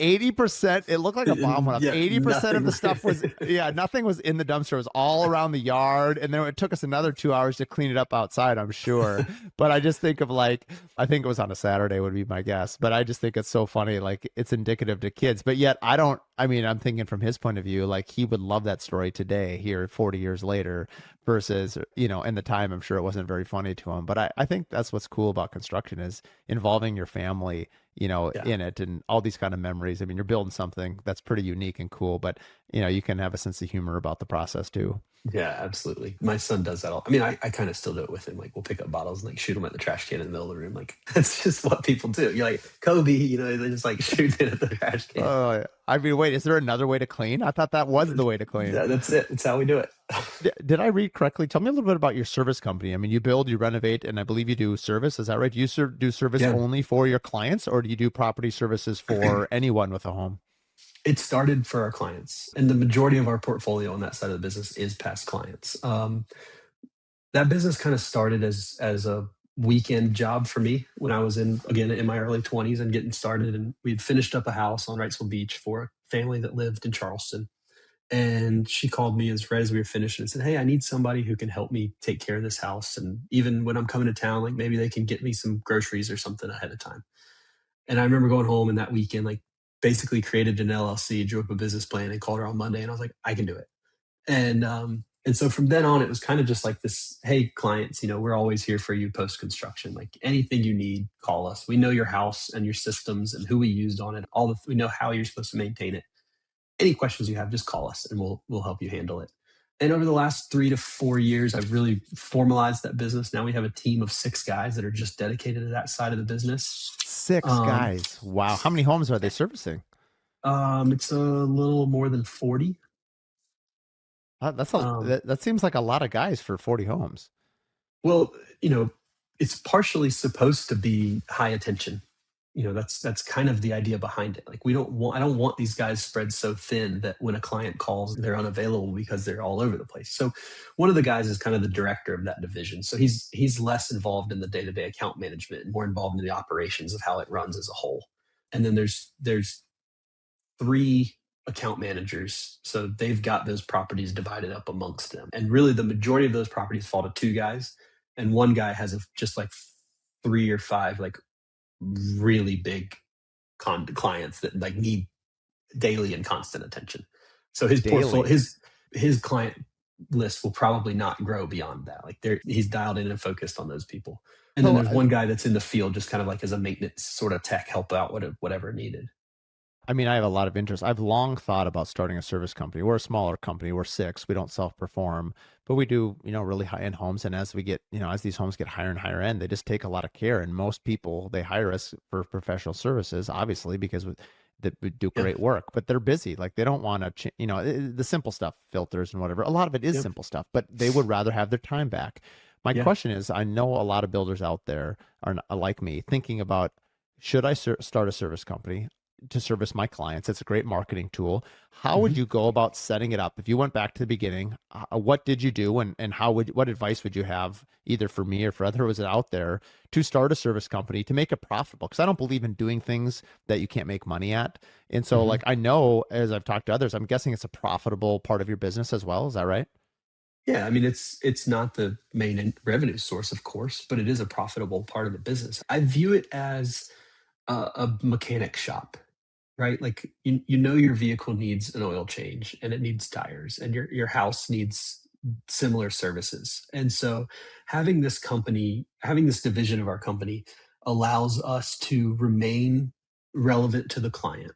80%, it looked like a bomb went off. Yeah, 80% of nothing. the stuff was, yeah, nothing was in the dumpster. It was all around the yard. And then it took us another 2 hours to clean it up outside, I'm sure. But I just think of like, I think it was on a Saturday would be my guess. But I just think it's so funny. Like it's indicative to kids. But yet I mean, I'm thinking from his point of view, like he would love that story today, here 40 years later, versus, in the time, I'm sure it wasn't very funny to him. But I think that's what's cool about construction is involving your family Yeah. in it and all these kind of memories. I mean, you're building something that's pretty unique and cool, but you can have a sense of humor about the process too. Yeah, absolutely. My son does that all. I mean, I kind of still do it with him. Like we'll pick up bottles and like shoot them at the trash can in the middle of the room. Like that's just what people do. You're like Kobe, they just like shoot it at the trash can. I mean, wait, is there another way to clean? I thought that was the way to clean. That's it. That's how we do it. Did I read correctly? Tell me a little bit about your service company. I mean, you build, you renovate, and I believe you do service. Is that right? Do you do service Yeah. only for your clients, or do you do property services for anyone with a home? It started for our clients, and the majority of our portfolio on that side of the business is past clients. That business kind of started as a weekend job for me when I was in my early 20s and getting started. And we'd finished up a house on Wrightsville Beach for a family that lived in Charleston. And she called me right as we were finishing and said, "Hey, I need somebody who can help me take care of this house. And even when I'm coming to town, like maybe they can get me some groceries or something ahead of time." And I remember going home and that weekend, like basically created an LLC, drew up a business plan, and called her on Monday. And I was like, I can do it. And so from then on, it was kind of just like this, hey, clients, we're always here for you post construction. Like anything you need, call us. We know your house and your systems and who we used on it. We know how you're supposed to maintain it. Any questions you have, just call us and we'll help you handle it. And over the last 3 to 4 years, I've really formalized that business. Now we have a team of 6 guys that are just dedicated to that side of the business. Six Um, guys. Wow. How many homes are they servicing? it's a little more than 40. Um, That seems like a lot of guys for 40 homes. well, you know, it's partially supposed to be high attention. That's kind of the idea behind it. Like I don't want these guys spread so thin that when a client calls, they're unavailable because they're all over the place. So one of the guys is kind of the director of that division. So he's less involved in the day-to-day account management and more involved in the operations of how it runs as a whole. And then there's 3 account managers. So they've got those properties divided up amongst them. And really the majority of those properties fall to 2 guys. And one guy has just like 3 or 5 like really big clients that like need daily and constant attention. So his portfolio, Daily. his client list will probably not grow beyond that. Like he's dialed in and focused on those people. And then So there's one guy that's in the field, just kind of like as a maintenance sort of tech, help out whatever needed. I mean, I have a lot of interest. I've long thought about starting a service company. We're a smaller company. We're 6. We don't self-perform, but we do, really high-end homes. And as we get, as these homes get higher and higher end, they just take a lot of care. And most people, they hire us for professional services, obviously, because we do Yep. great work, but they're busy. Like they don't want to, the simple stuff, filters and whatever. A lot of it is Yep. simple stuff, but they would rather have their time back. My Yeah. question is, I know a lot of builders out there are like me thinking about, should I start a service company to service my clients? It's a great marketing tool. How would Mhm. you go about setting it up? If you went back to the beginning, what did you do, and what advice would you have either for me or for others out there to start a service company to make it profitable? Because I don't believe in doing things that you can't make money at. And so, Mhm. like, I know as I've talked to others, I'm guessing it's a profitable part of your business as well. Is that right? Yeah, I mean, it's not the main revenue source, of course, but it is a profitable part of the business. I view it as a mechanic shop, right? Like your vehicle needs an oil change and it needs tires, and your house needs similar services. And so, having this division of our company allows us to remain relevant to the client.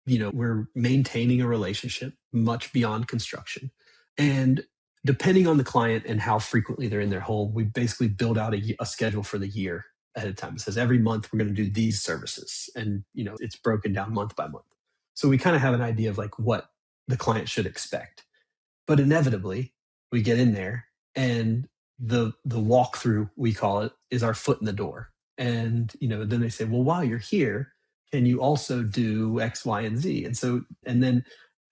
We're maintaining a relationship much beyond construction. And depending on the client and how frequently they're in their home, we basically build out a schedule for the year ahead of time. It says every month we're going to do these services, and it's broken down month by month. So we kind of have an idea of like what the client should expect. But inevitably, we get in there, and the walkthrough, we call it, is our foot in the door. And then they say, well, while you're here, can you also do X, Y, and Z? And then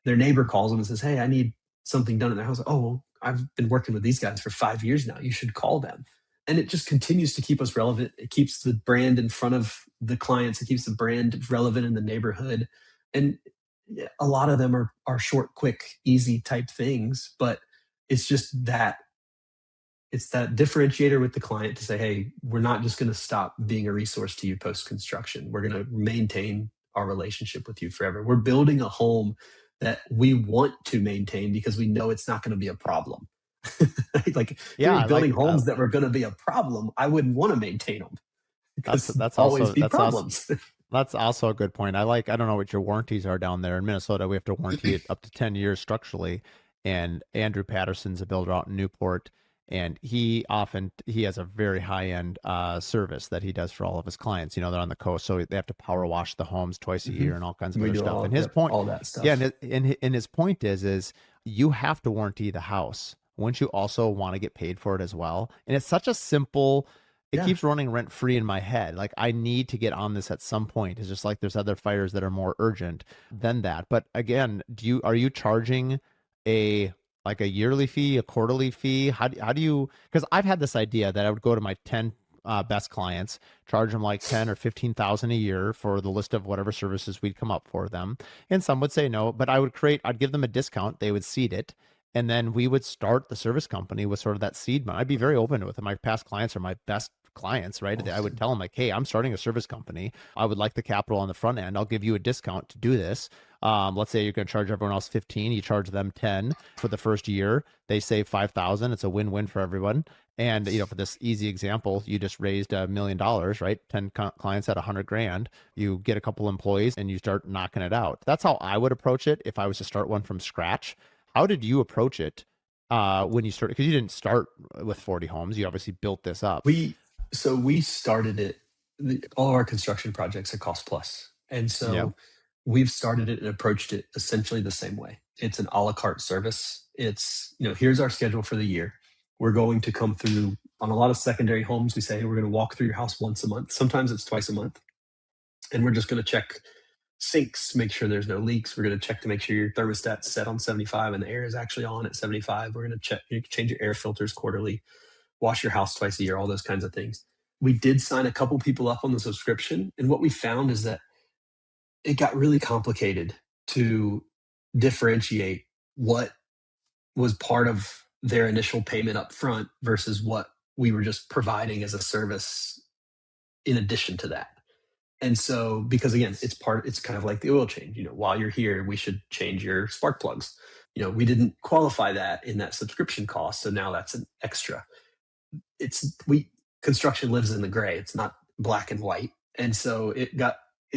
their neighbor calls them and says, hey, I need something done in their house. Oh, well, I've been working with these guys for 5 years now. You should call them. And it just continues to keep us relevant. It keeps the brand in front of the clients. It keeps the brand relevant in the neighborhood. And a lot of them are short, quick, easy type things, but it's just that it's that differentiator with the client to say, hey, we're not just going to stop being a resource to you post construction. We're going to maintain our relationship with you forever. We're building a home that we want to maintain because we know it's not going to be a problem. Like if we Yeah, were I building like homes that were going to be a problem, I wouldn't want to maintain them that's because that's always also be problems. that's also a good point. I don't know what your warranties are down there in Minnesota. We have to warranty it up to 10 years structurally. And Andrew Patterson's a builder out in Newport, and he has a very high end service that he does for all of his clients. They're on the coast, so they have to power wash the homes twice a Hmm. year and all kinds of We other do stuff. And all, his yep, point, all that yeah, stuff. and his point is you have to warranty the house. Wouldn't you also want to get paid for it as well? And it's such a simple, it Yeah. keeps running rent free in my head. Like I need to get on this at some point. It's just like there's other fires that are more urgent than that. But again, are you charging a like a yearly fee, a quarterly fee? How do you, because I've had this idea that I would go to my 10 best clients, charge them like 10 or 15,000 a year for the list of whatever services we'd come up for them. And some would say no, but I'd give them a discount. They would seed it. And then we would start the service company with sort of that seed money. I'd be very open with it. My past clients are my best clients, right? I would Awesome. tell them like, hey, I'm starting a service company. I would like the capital on the front end. I'll give you a discount to do this. Let's say you're going to charge everyone else 15, you charge them 10 for the first year. They save 5,000. It's a win-win for everyone. And for this easy example, you just raised $1 million, right? 10 clients at 100 grand. You get a couple employees and you start knocking it out. That's how I would approach it if I was to start one from scratch. How did you approach it when you started? Because you didn't start with 40 homes. You obviously built this up. We started it. All of our construction projects are cost plus, and Yeah. so we've started it and approached it essentially the same way. It's an a la carte service. It's here's our schedule for the year. We're going to come through on a lot of secondary homes. We say, hey, we're going to walk through your house once a month. Sometimes it's twice a month, and we're just going to check sinks, make sure there's no leaks. We're going to check to make sure your thermostat's set on 75 and the air is actually on at 75. We're going to check, change your air filters quarterly, wash your house twice a year, all those kinds of things. We did sign a couple people up on the subscription. And what we found is that it got really complicated to differentiate what was part of their initial payment up front versus what we were just providing as a service in addition to that. And so, because again, it's kind of like the oil change. While you're here, we should change your spark plugs. We didn't qualify that in that subscription cost. So now that's an extra. It's we Construction lives in the gray. It's not black and white. And so it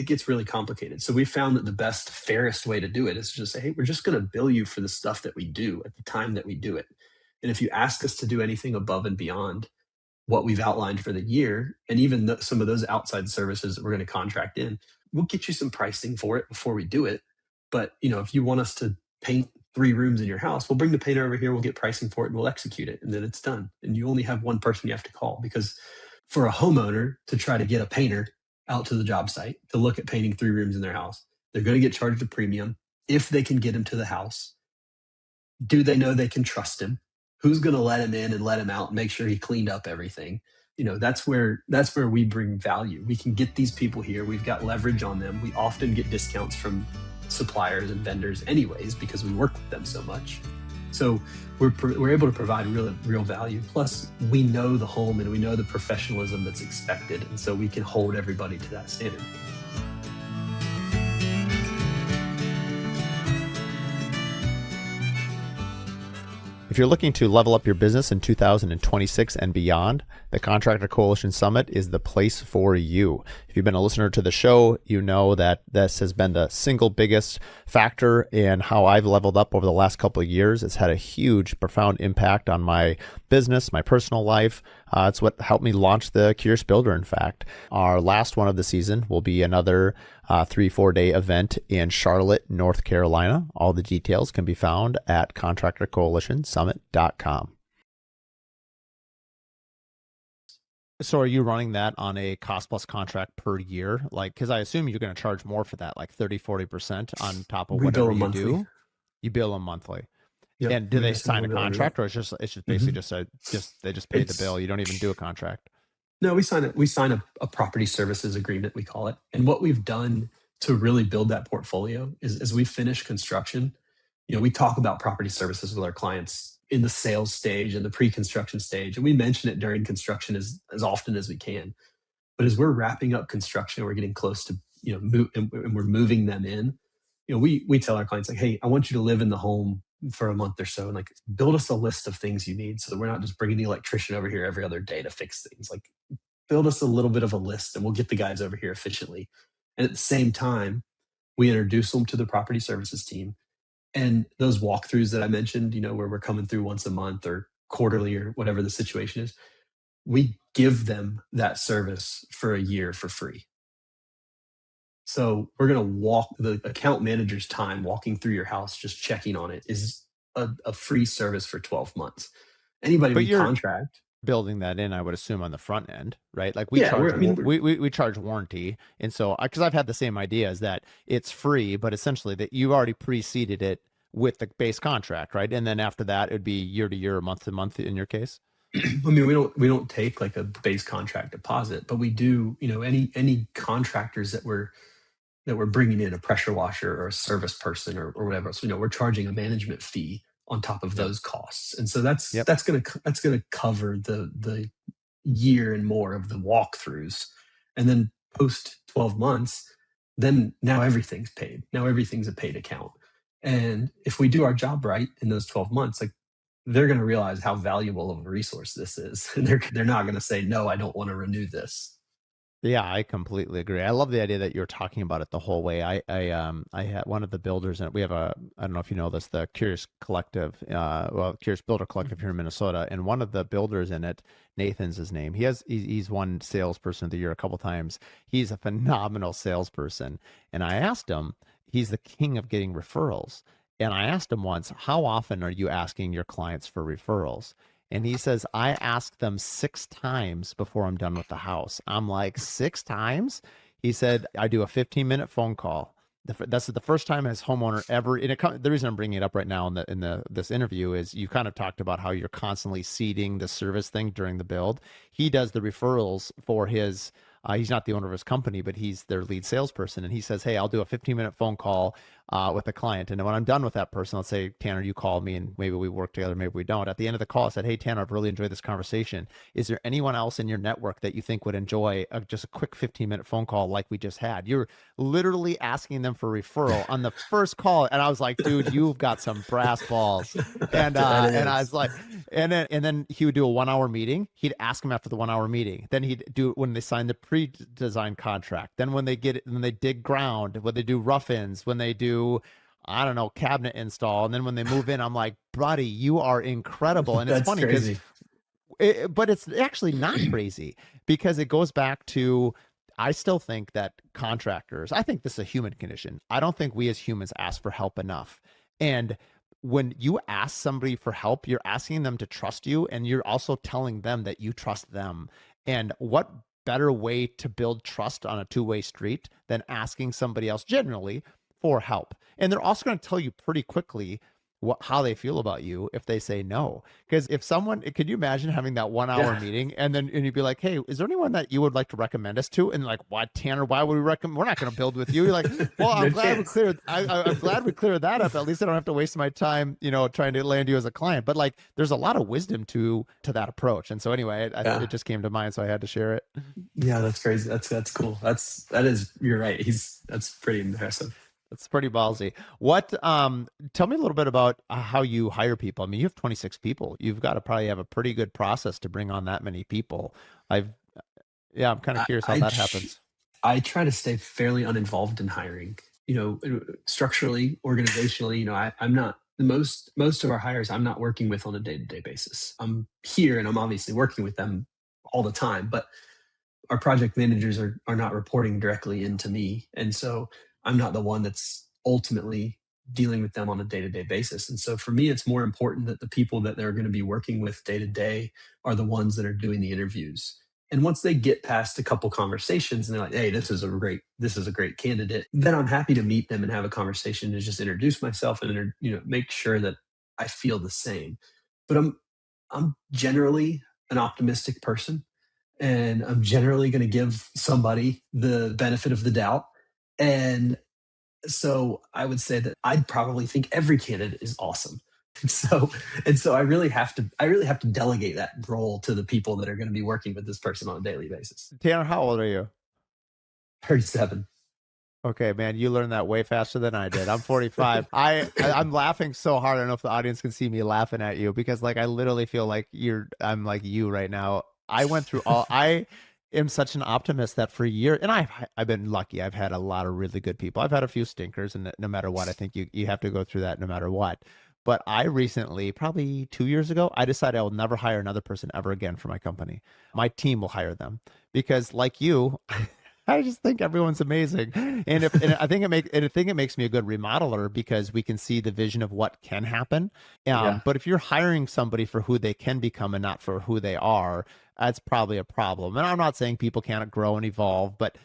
gets really complicated. So we found that the best, fairest way to do it is to just say, hey, we're just going to bill you for the stuff that we do at the time that we do it. And if you ask us to do anything above and beyond what we've outlined for the year, and even some of those outside services that we're going to contract in, we'll get you some pricing for it before we do it. But if you want us to paint 3 rooms in your house, we'll bring the painter over here, we'll get pricing for it, and we'll execute it, and then it's done. And you only have one person you have to call, because for a homeowner to try to get a painter out to the job site to look at painting 3 rooms in their house, they're going to get charged a premium if they can get him to the house. Do they know they can trust him? Who's going to let him in and let him out and make sure he cleaned up everything? That's where we bring value. We can get these people here. We've got leverage on them. We often get discounts from suppliers and vendors anyways because we work with them so much. So we're able to provide real value. Plus, we know the home and we know the professionalism that's expected, and so we can hold everybody to that standard. If you're looking to level up your business in 2026 and beyond, the Contractor Coalition Summit is the place for you. If you've been a listener to the show, you know that this has been the single biggest factor in how I've leveled up over the last couple of years. It's had a huge, profound impact on my business, my personal life. It's what helped me launch the Curious Builder, in fact. Our last one of the season will be another 3-4 day event in Charlotte, North Carolina. All the details can be found at contractorcoalitionsummit.com. So are you running that on a cost plus contract per year? Like, because I assume you're going to charge more for that, like 30-40% on top of We bill whatever them you monthly. do. You bill them monthly. Yep, And do we they just sign a normally bill every month. contract, or it's just basically Hmm. just they just pay the bill? It's You don't even do a contract. No, we sign a property services agreement, we call it. And what we've done to really build that portfolio is as we finish construction, we talk about property services with our clients in the sales stage and the pre-construction stage, and we mention it during construction as often as we can. But as we're wrapping up construction, we're getting close to and we're moving them in. We tell our clients like, hey, I want you to live in the home for a month or so, and like build us a list of things you need, so that we're not just bringing the electrician over here every other day to fix things. Like build us a little bit of a list, and we'll get the guys over here efficiently. And at the same time, we introduce them to the property services team. And those walkthroughs that I mentioned, where we're coming through once a month or quarterly or whatever the situation is, we give them that service for a year for free. So we're going to walk the account manager's time walking through your house, just checking on it, is a free service for 12 months. Anybody But we you're contract, building that in, I would assume, on the front end, right? Like we yeah, charge I mean, we're, we charge warranty, and so because I've had the same idea is that it's free, but essentially that you already preceded it with the base contract, right? And then after that, it would be year to year, month to month in your case. I mean, we don't take like a base contract deposit, but we do, any contractors that we're bringing in, a pressure washer or a service person or whatever. So, we're charging a management fee on top of Yep. those costs. And so that's Yep. that's gonna cover the year and more of the walkthroughs. And then post 12 months, then now everything's paid. Now everything's a paid account. And if we do our job right in those 12 months, like they're going to realize how valuable of a resource this is. And they're not going to say, no, I don't want to renew this. Yeah, I completely agree. I love the idea that you're talking about it the whole way. I had one of the builders, and we have I don't know if you know this, the Curious Collective, Curious Builder Collective here in Minnesota, and one of the builders in it, Nathan's his name. He's won salesperson of the year a couple times. He's a phenomenal salesperson, and I asked him, he's the king of getting referrals, and I asked him once, how often are you asking your clients for referrals? And he says, I ask them 6 times before I'm done with the house. I'm like, 6 times? He said, I do a 15-minute phone call. That's the first time as homeowner ever. And the reason I'm bringing it up right now in this interview is you kind of talked about how you're constantly seeding the service thing during the build. He does the referrals for his. He's not the owner of his company, but he's their lead salesperson. And he says, hey, I'll do a 15-minute phone call with a client. And when I'm done with that person, let's say, Tanner, you call me and maybe we work together, maybe we don't. At the end of the call, I said, hey, Tanner, I've really enjoyed this conversation. Is there anyone else in your network that you think would enjoy just a quick 15-minute phone call like we just had? You're literally asking them for referral on the first call. And I was like, dude, you've got some brass balls. That And I was is. like, and then he would do a 1 hour meeting. He'd ask him after the 1 hour meeting. Then he'd do it when they sign the pre-design contract. Then when they get it, when they dig ground, when they do rough-ins, when they do, I don't know, cabinet install, and then when they move in, I'm like, buddy, you are incredible. And it's That's funny because crazy. but it's actually not crazy because it goes back to I still think that contractors, I think this is a human condition. I don't think we as humans ask for help enough. And when you ask somebody for help, you're asking them to trust you and you're also telling them that you trust them. And what better way to build trust on a two-way street than asking somebody else generally for help? And they're also going to tell you pretty quickly how they feel about you if they say no. Because if someone, could you imagine having that 1 hour Yeah. meeting and then and you'd be like, hey, is there anyone that you would like to recommend us to? And like, what, Tanner? Why would we recommend? We're not going to build with you. You're like, well, No I'm glad we chance. cleared. I'm glad we cleared that up. At least I don't have to waste my time, trying to land you as a client. But like, there's a lot of wisdom to that approach. And so anyway, it Yeah. just came to mind, so I had to share it. Yeah, that's crazy. That's cool. You're right. That's pretty impressive. That's pretty ballsy. What, tell me a little bit about how you hire people. I mean, you have 26 people. You've got to probably have a pretty good process to bring on that many people. I've, yeah, I'm kind of I, curious how I that tr- happens. I try to stay fairly uninvolved in hiring. Structurally, organizationally, I'm not most of our hires. I'm not working with on a day to day basis. I'm here and I'm obviously working with them all the time, but our project managers are not reporting directly into me, and so I'm not the one that's ultimately dealing with them on a day to day basis. And so for me, it's more important that the people that they're going to be working with day to day are the ones that are doing the interviews. And once they get past a couple conversations and they're like, "Hey, this is a great candidate," then I'm happy to meet them and have a conversation to just introduce myself and make sure that I feel the same. But I'm generally an optimistic person, and I'm generally going to give somebody the benefit of the doubt. And so I would say that I'd probably think every candidate is awesome. So I really have to delegate that role to the people that are going to be working with this person on a daily basis. Tanner, how old are you? 37. Okay, man, you learned that way faster than I did. I'm 45. I'm laughing so hard. I don't know if the audience can see me laughing at you because like I literally feel like I'm like you right now. I am such an optimist that for years, and I've been lucky. I've had a lot of really good people. I've had a few stinkers, and no matter what, I think you have to go through that no matter what. But I recently, probably 2 years ago, I decided I will never hire another person ever again for my company. My team will hire them because like you, I just think everyone's amazing. And I think it makes me a good remodeler because we can see the vision of what can happen. Yeah. But if you're hiring somebody for who they can become and not for who they are, that's probably a problem. And I'm not saying people can't grow and evolve, but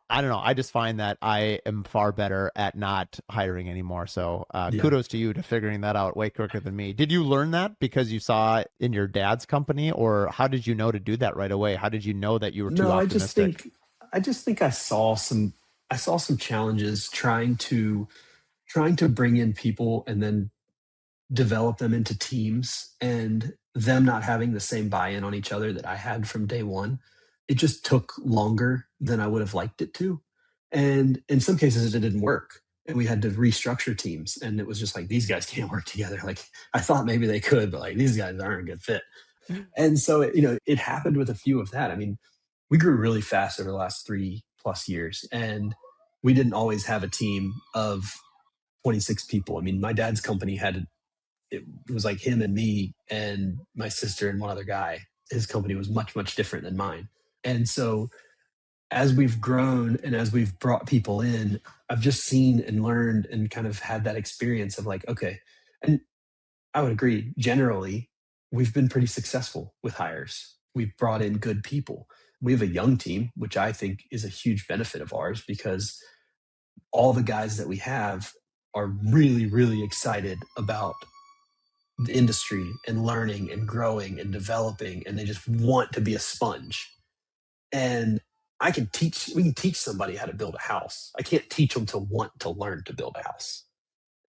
I don't know. I just find that I am far better at not hiring anymore. So Yeah. kudos to you to figuring that out way quicker than me. Did you learn that because you saw it in your dad's company, or how did you know to do that right away? How did you know that you were too No, optimistic? I just think I saw some challenges trying to bring in people and then develop them into teams, and them not having the same buy-in on each other that I had from day one. It just took longer than I would have liked it to. And in some cases it didn't work. And we had to restructure teams. And it was just like, these guys can't work together. Like I thought maybe they could, but like these guys aren't a good fit. And so it happened with a few of that. I mean, we grew really fast over the last 3+ years. And we didn't always have a team of 26 people. I mean, my dad's company had it was like him and me and my sister and one other guy. His company was much, much different than mine. And so as we've grown and as we've brought people in, I've just seen and learned and kind of had that experience of like, okay, and I would agree, generally, we've been pretty successful with hires. We've brought in good people. We have a young team, which I think is a huge benefit of ours because all the guys that we have are really, really excited about the industry and learning and growing and developing, and they just want to be a sponge. And we can teach somebody how to build a house. I can't teach them to want to learn to build a house.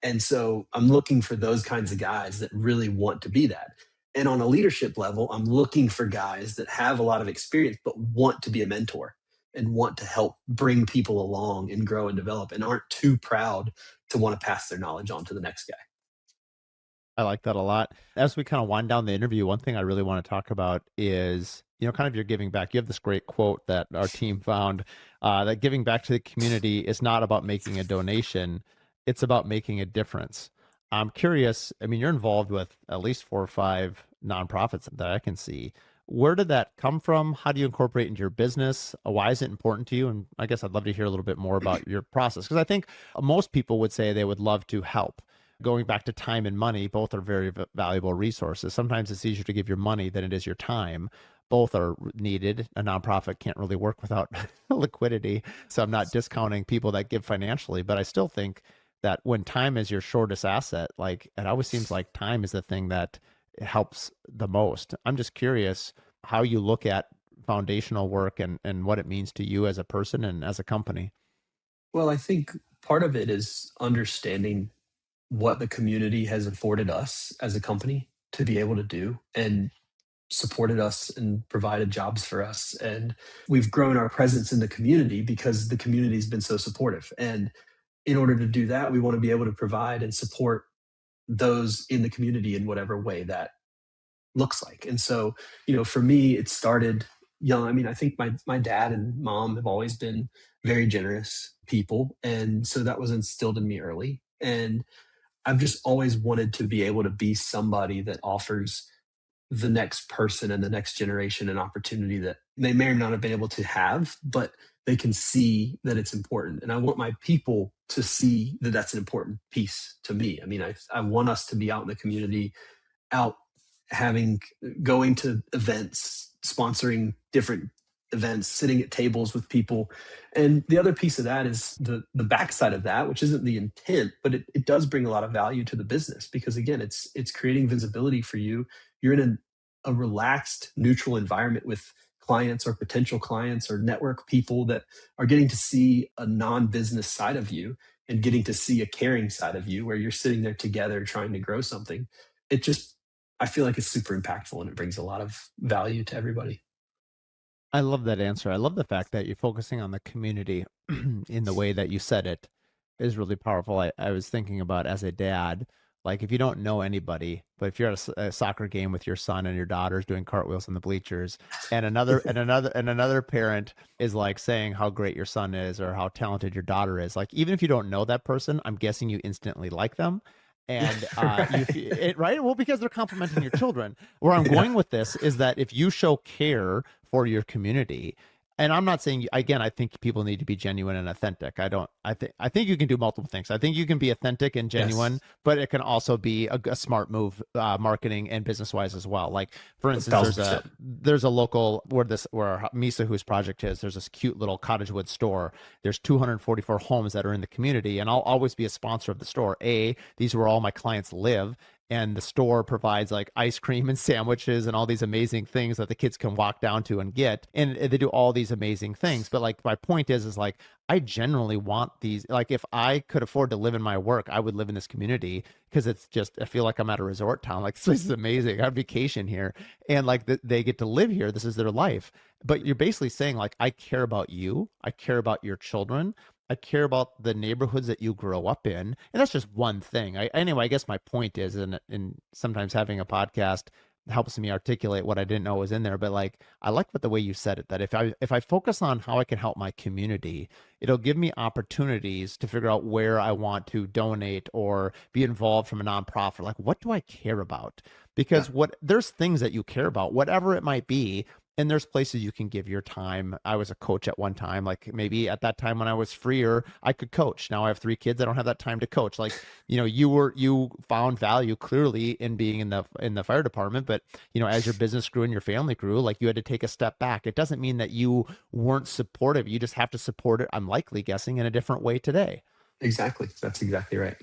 And so I'm looking for those kinds of guys that really want to be that. And on a leadership level, I'm looking for guys that have a lot of experience but want to be a mentor and want to help bring people along and grow and develop and aren't too proud to want to pass their knowledge on to the next guy. I like that a lot. As we kind of wind down the interview, one thing I really want to talk about is, kind of your giving back. You have this great quote that our team found that giving back to the community is not about making a donation, it's about making a difference. I'm curious, I mean, you're involved with at least 4 or 5 nonprofits that I can see. Where did that come from? How do you incorporate into your business? Why is it important to you? And I guess I'd love to hear a little bit more about your process because I think most people would say they would love to help. Going back to time and money, both are very valuable resources. Sometimes it's easier to give your money than it is your time. Both are needed. A nonprofit can't really work without liquidity. So I'm not discounting people that give financially, but I still think that when time is your shortest asset, like it always seems like time is the thing that helps the most. I'm just curious how you look at foundational work and what it means to you as a person and as a company. Well, I think part of it is understanding what the community has afforded us as a company to be able to do and supported us and provided jobs for us. And we've grown our presence in the community because the community has been so supportive. And in order to do that, we want to be able to provide and support those in the community in whatever way that looks like. And so, for me, it started young. I mean, I think my dad and mom have always been very generous people, and so that was instilled in me early. And I've just always wanted to be able to be somebody that offers the next person and the next generation an opportunity that they may or not have been able to have, but they can see that it's important. And I want my people to see that that's an important piece to me. I mean, I want us to be out in the community, out having going to events, sponsoring different events, sitting at tables with people. And the other piece of that is the backside of that, which isn't the intent, but it does bring a lot of value to the business because again, it's creating visibility for you. You're in a relaxed, neutral environment with clients or potential clients or network people that are getting to see a non-business side of you and getting to see a caring side of you where you're sitting there together trying to grow something. It just I feel like it's super impactful and it brings a lot of value to everybody. I love that answer. I love the fact that you're focusing on the community in the way that you said it is really powerful. I was thinking about as a dad, like if you don't know anybody, but if you're at a soccer game with your son and your daughter's doing cartwheels in the bleachers, and another parent is like saying how great your son is or how talented your daughter is, like even if you don't know that person, I'm guessing you instantly like them. And you Right. it, right, well, because they're complimenting your children. Where I'm Yeah, going with this is that if you show care for your community, and I'm not saying, again, I think people need to be genuine and authentic. I think you can do multiple things. I think you can be authentic and genuine, yes, but it can also be a smart move, marketing and business wise as well. Like for instance, there's a 1,000%. there's a local where Misa, whose project is, there's this cute little cottage wood store. There's 244 homes that are in the community, and I'll always be a sponsor of the store. These are where all my clients live, and the store provides like ice cream and sandwiches and all these amazing things that the kids can walk down to and get, and they do all these amazing things. But like my point is like I generally want these, like if I could afford to live in my work, I would live in this community because it's just, I feel like I'm at a resort town. Like this is amazing, I have vacation here, and like they get to live here, this is their life. But you're basically saying like I care about you, I care about your children, I care about the neighborhoods that you grow up in. And that's just one thing. Anyway, I guess my point is, and sometimes having a podcast helps me articulate what I didn't know was in there. But like, I like what the way you said it, that if I focus on how I can help my community, it'll give me opportunities to figure out where I want to donate or be involved from a nonprofit. Like, what do I care about? Yeah, Because there's things that you care about, whatever it might be, and there's places you can give your time. I was a coach at one time. Like maybe at that time when I was freer, I could coach. Now I have 3 kids. I don't have that time to coach. Like, you found value clearly in being in the fire department, but as your business grew and your family grew, like you had to take a step back. It doesn't mean that you weren't supportive. You just have to support it, I'm likely guessing, in a different way today. exactly. That's exactly right.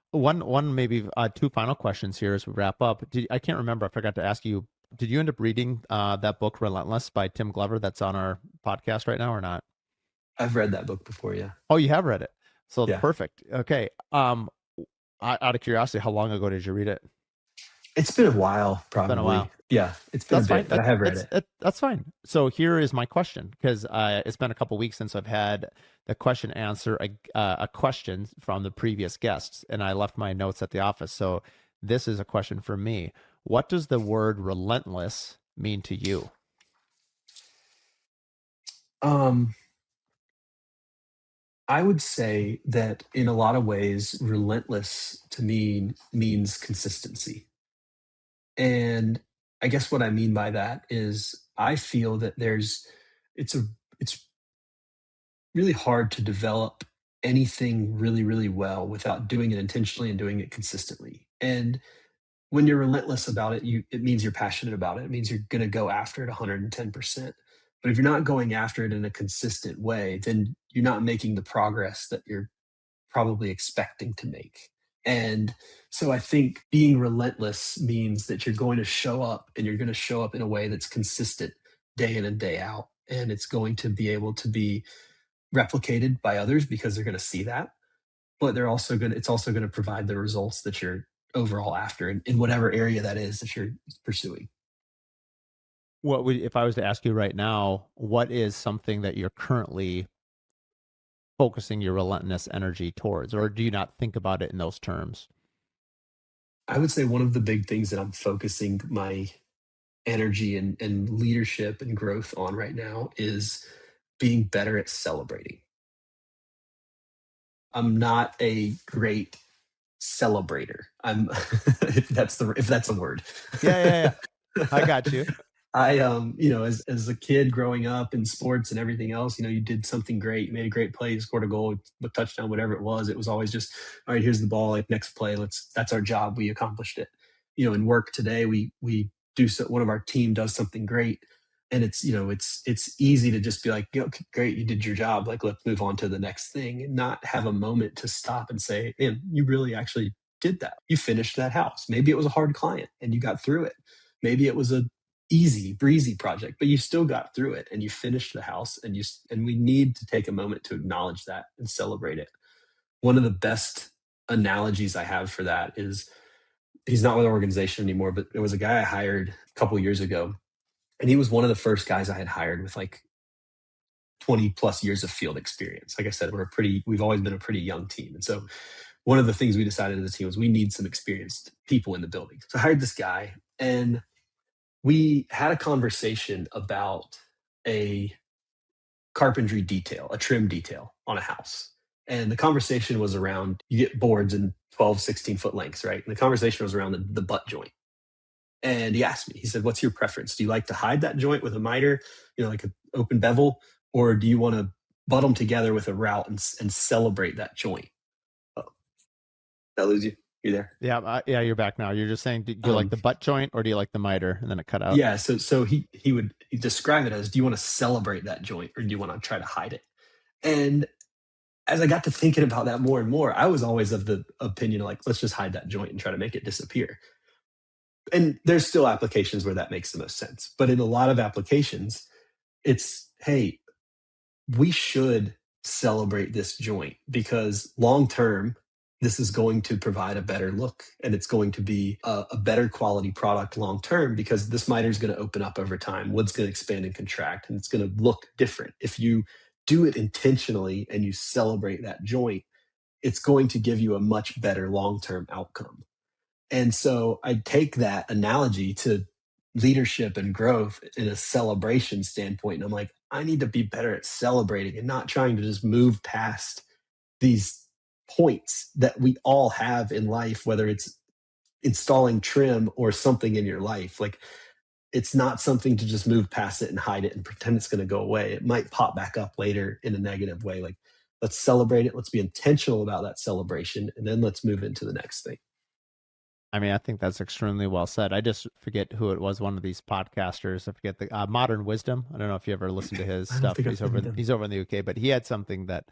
One maybe two final questions here as we wrap up. I can't remember. I forgot to ask you. Did you end up reading that book Relentless by Tim Glover that's on our podcast right now or not? I've read that book before. Yeah. Oh, you have read it. So Yeah. perfect. Okay. Out of curiosity, how long ago did you read it? It's been a while, It's been a probably. while. Yeah. It's been a That's fine. bit, but I have read it. That's fine. So here is my question, because it's been a couple weeks since I've had the question answer a question from the previous guests, and I left my notes at the office. So this is a question for me. What does the word relentless mean to you? Um, I would say that in a lot of ways, relentless to me means consistency. And I guess what I mean by that is I feel that it's a it's really hard to develop anything really, really well without doing it intentionally and doing it consistently. And when you're relentless about it, it means you're passionate about it. It means you're going to go after it 110%. But if you're not going after it in a consistent way, then you're not making the progress that you're probably expecting to make. And so I think being relentless means that you're going to show up and you're going to show up in a way that's consistent day in and day out. And it's going to be able to be replicated by others because they're going to see that. But it's also going to provide the results that you're overall after in whatever area that is that you're pursuing. If I was to ask you right now, what is something that you're currently focusing your relentless energy towards, or do you not think about it in those terms? I would say one of the big things that I'm focusing my energy and leadership and growth on right now is being better at celebrating. I'm not a great celebrator. I'm if that's a word. Yeah, yeah, yeah. I got you. As a kid growing up in sports and everything else, you did something great, you made a great play, you scored a goal, a touchdown, whatever it was. It was always just, all right, here's the ball, like next play, that's our job, we accomplished it. In work today, we do so, one of our team does something great, and it's easy to just be like, okay, great, you did your job, like let's move on to the next thing, and not have a moment to stop and say, man, you really actually did that. You finished that house. Maybe it was a hard client and you got through it. Maybe it was a easy breezy project, but you still got through it and you finished the house, and we need to take a moment to acknowledge that and celebrate it. One of the best analogies I have for that is, he's not with our organization anymore, but there was a guy I hired a couple years ago, and he was one of the first guys I had hired with like 20 plus years of field experience. Like I said, we've always been a pretty young team. And so one of the things we decided as a team was we need some experienced people in the building. So I hired this guy, and we had a conversation about a carpentry detail, a trim detail on a house. And the conversation was around, you get boards in 12, 16-foot lengths, right? And the conversation was around the butt joint. And he asked me, he said, what's your preference? Do you like to hide that joint with a miter, like an open bevel, or do you want to butt them together with a route and celebrate that joint? Oh, did I lose you? You there? Yeah, yeah, you're back now. You're just saying, do you like Um, the butt joint or do you like the miter? And then it cut out. yeah. So he describe it as, do you want to celebrate that joint or do you want to try to hide it? And as I got to thinking about that more and more, I was always of the opinion, like, let's just hide that joint and try to make it disappear. And there's still applications where that makes the most sense. But in a lot of applications, it's, hey, we should celebrate this joint because long term, this is going to provide a better look, and it's going to be a better quality product long term, because this miter is going to open up over time. Wood's going to expand and contract, and it's going to look different. If you do it intentionally and you celebrate that joint, it's going to give you a much better long term outcome. And so I take that analogy to leadership and growth in a celebration standpoint. And I'm like, I need to be better at celebrating and not trying to just move past these points that we all have in life, whether it's installing trim or something in your life. Like, it's not something to just move past it and hide it and pretend it's going to go away. It might pop back up later in a negative way. Like, let's celebrate it. Let's be intentional about that celebration. And then let's move into the next thing. I mean, I think that's extremely well said. I just forget who it was. One of these podcasters. I forget the Modern Wisdom. I don't know if you ever listened to his I don't stuff. think I've heard them. He's over in the UK, but he had something that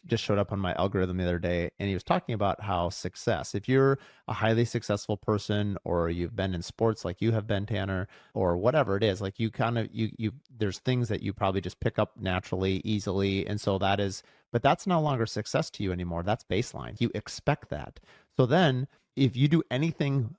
just showed up on my algorithm the other day, and he was talking about how success. If you're a highly successful person, or you've been in sports like you have been, Tanner, or whatever it is, like you kind of you there's things that you probably just pick up naturally, easily, and so that is. But that's no longer success to you anymore. That's baseline. You expect that. So then if you do anything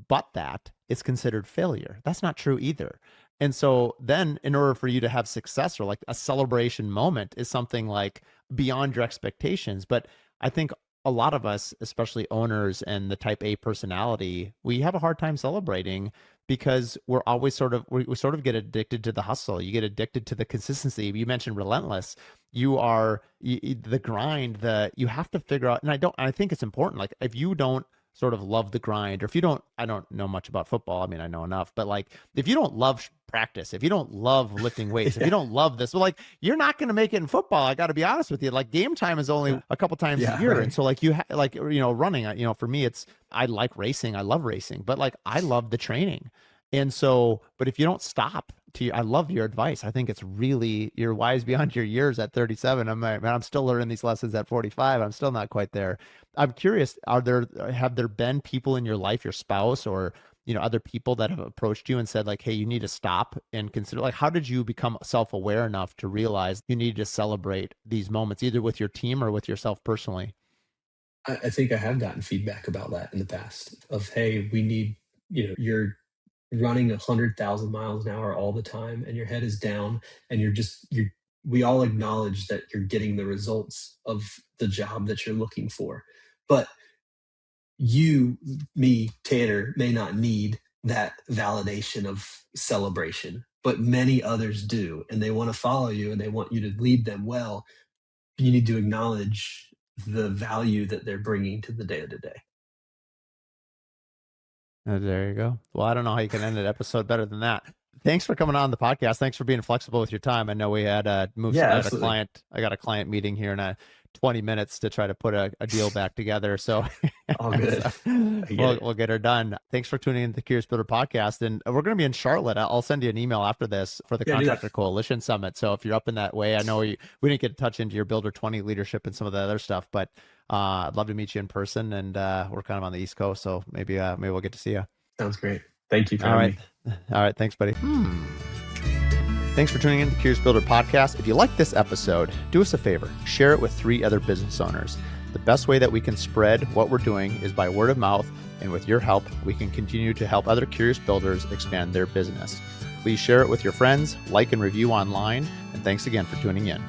but that, it's considered failure. That's not true either. And so then in order for you to have success, or like a celebration moment, is something like beyond your expectations. But I think a lot of us, especially owners and the type A personality, we have a hard time celebrating because we're always we sort of get addicted to the hustle. You get addicted to the consistency. You mentioned relentless. The grind, you have to figure out, and I think it's important. Like, if you don't sort of love the grind, or if you don't, I don't know much about football. I mean, I know enough, but like, if you don't love practice, if you don't love lifting weights, if you Yeah. don't love this, well, like, you're not going to make it in football. I got to be honest with you. Like, game time is only Yeah. a couple times a Yeah. year. And Right. so like like, running, for me, I like racing. I love racing, but like, I love the training. And so, but if you don't stop I love your advice. I think it's really, you're wise beyond your years at 37. I'm like, man, I'm still learning these lessons at 45. I'm still not quite there. I'm curious, have there been people in your life, your spouse, or other people that have approached you and said like, hey, you need to stop and consider, like, how did you become self-aware enough to realize you need to celebrate these moments, either with your team or with yourself personally? I think I have gotten feedback about that in the past of, hey, we need, you're running 100,000 miles an hour all the time and your head is down and you're we all acknowledge that you're getting the results of the job that you're looking for. But you, me, Tanner, may not need that validation of celebration, but many others do. And they want to follow you and they want you to lead them well. You need to acknowledge the value that they're bringing to the day to day. There you go. Well, I don't know how you can end an episode better than that. Thanks for coming on the podcast. Thanks for being flexible with your time. I know we had moved some. Yeah, absolutely. I got a client meeting here in 20 minutes to try to put a deal back together. So, All good. so I get it. we'll get her done. Thanks for tuning in to the Curious Builder podcast. And we're going to be in Charlotte. I'll send you an email after this for the Yeah, do that. Contractor Coalition Summit. So if you're up in that way, I know we didn't get to touch into your Builder 20 leadership and some of the other stuff, but I'd love to meet you in person. And we're kind of on the East Coast, so maybe we'll get to see you. Sounds great. Thank you for All having right. me. All right. Thanks, buddy. Thanks for tuning in to the Curious Builder podcast. If you like this episode, do us a favor, share it with 3 other business owners. The best way that we can spread what we're doing is by word of mouth, and with your help, we can continue to help other curious builders expand their business. Please share it with your friends, like and review online, and thanks again for tuning in.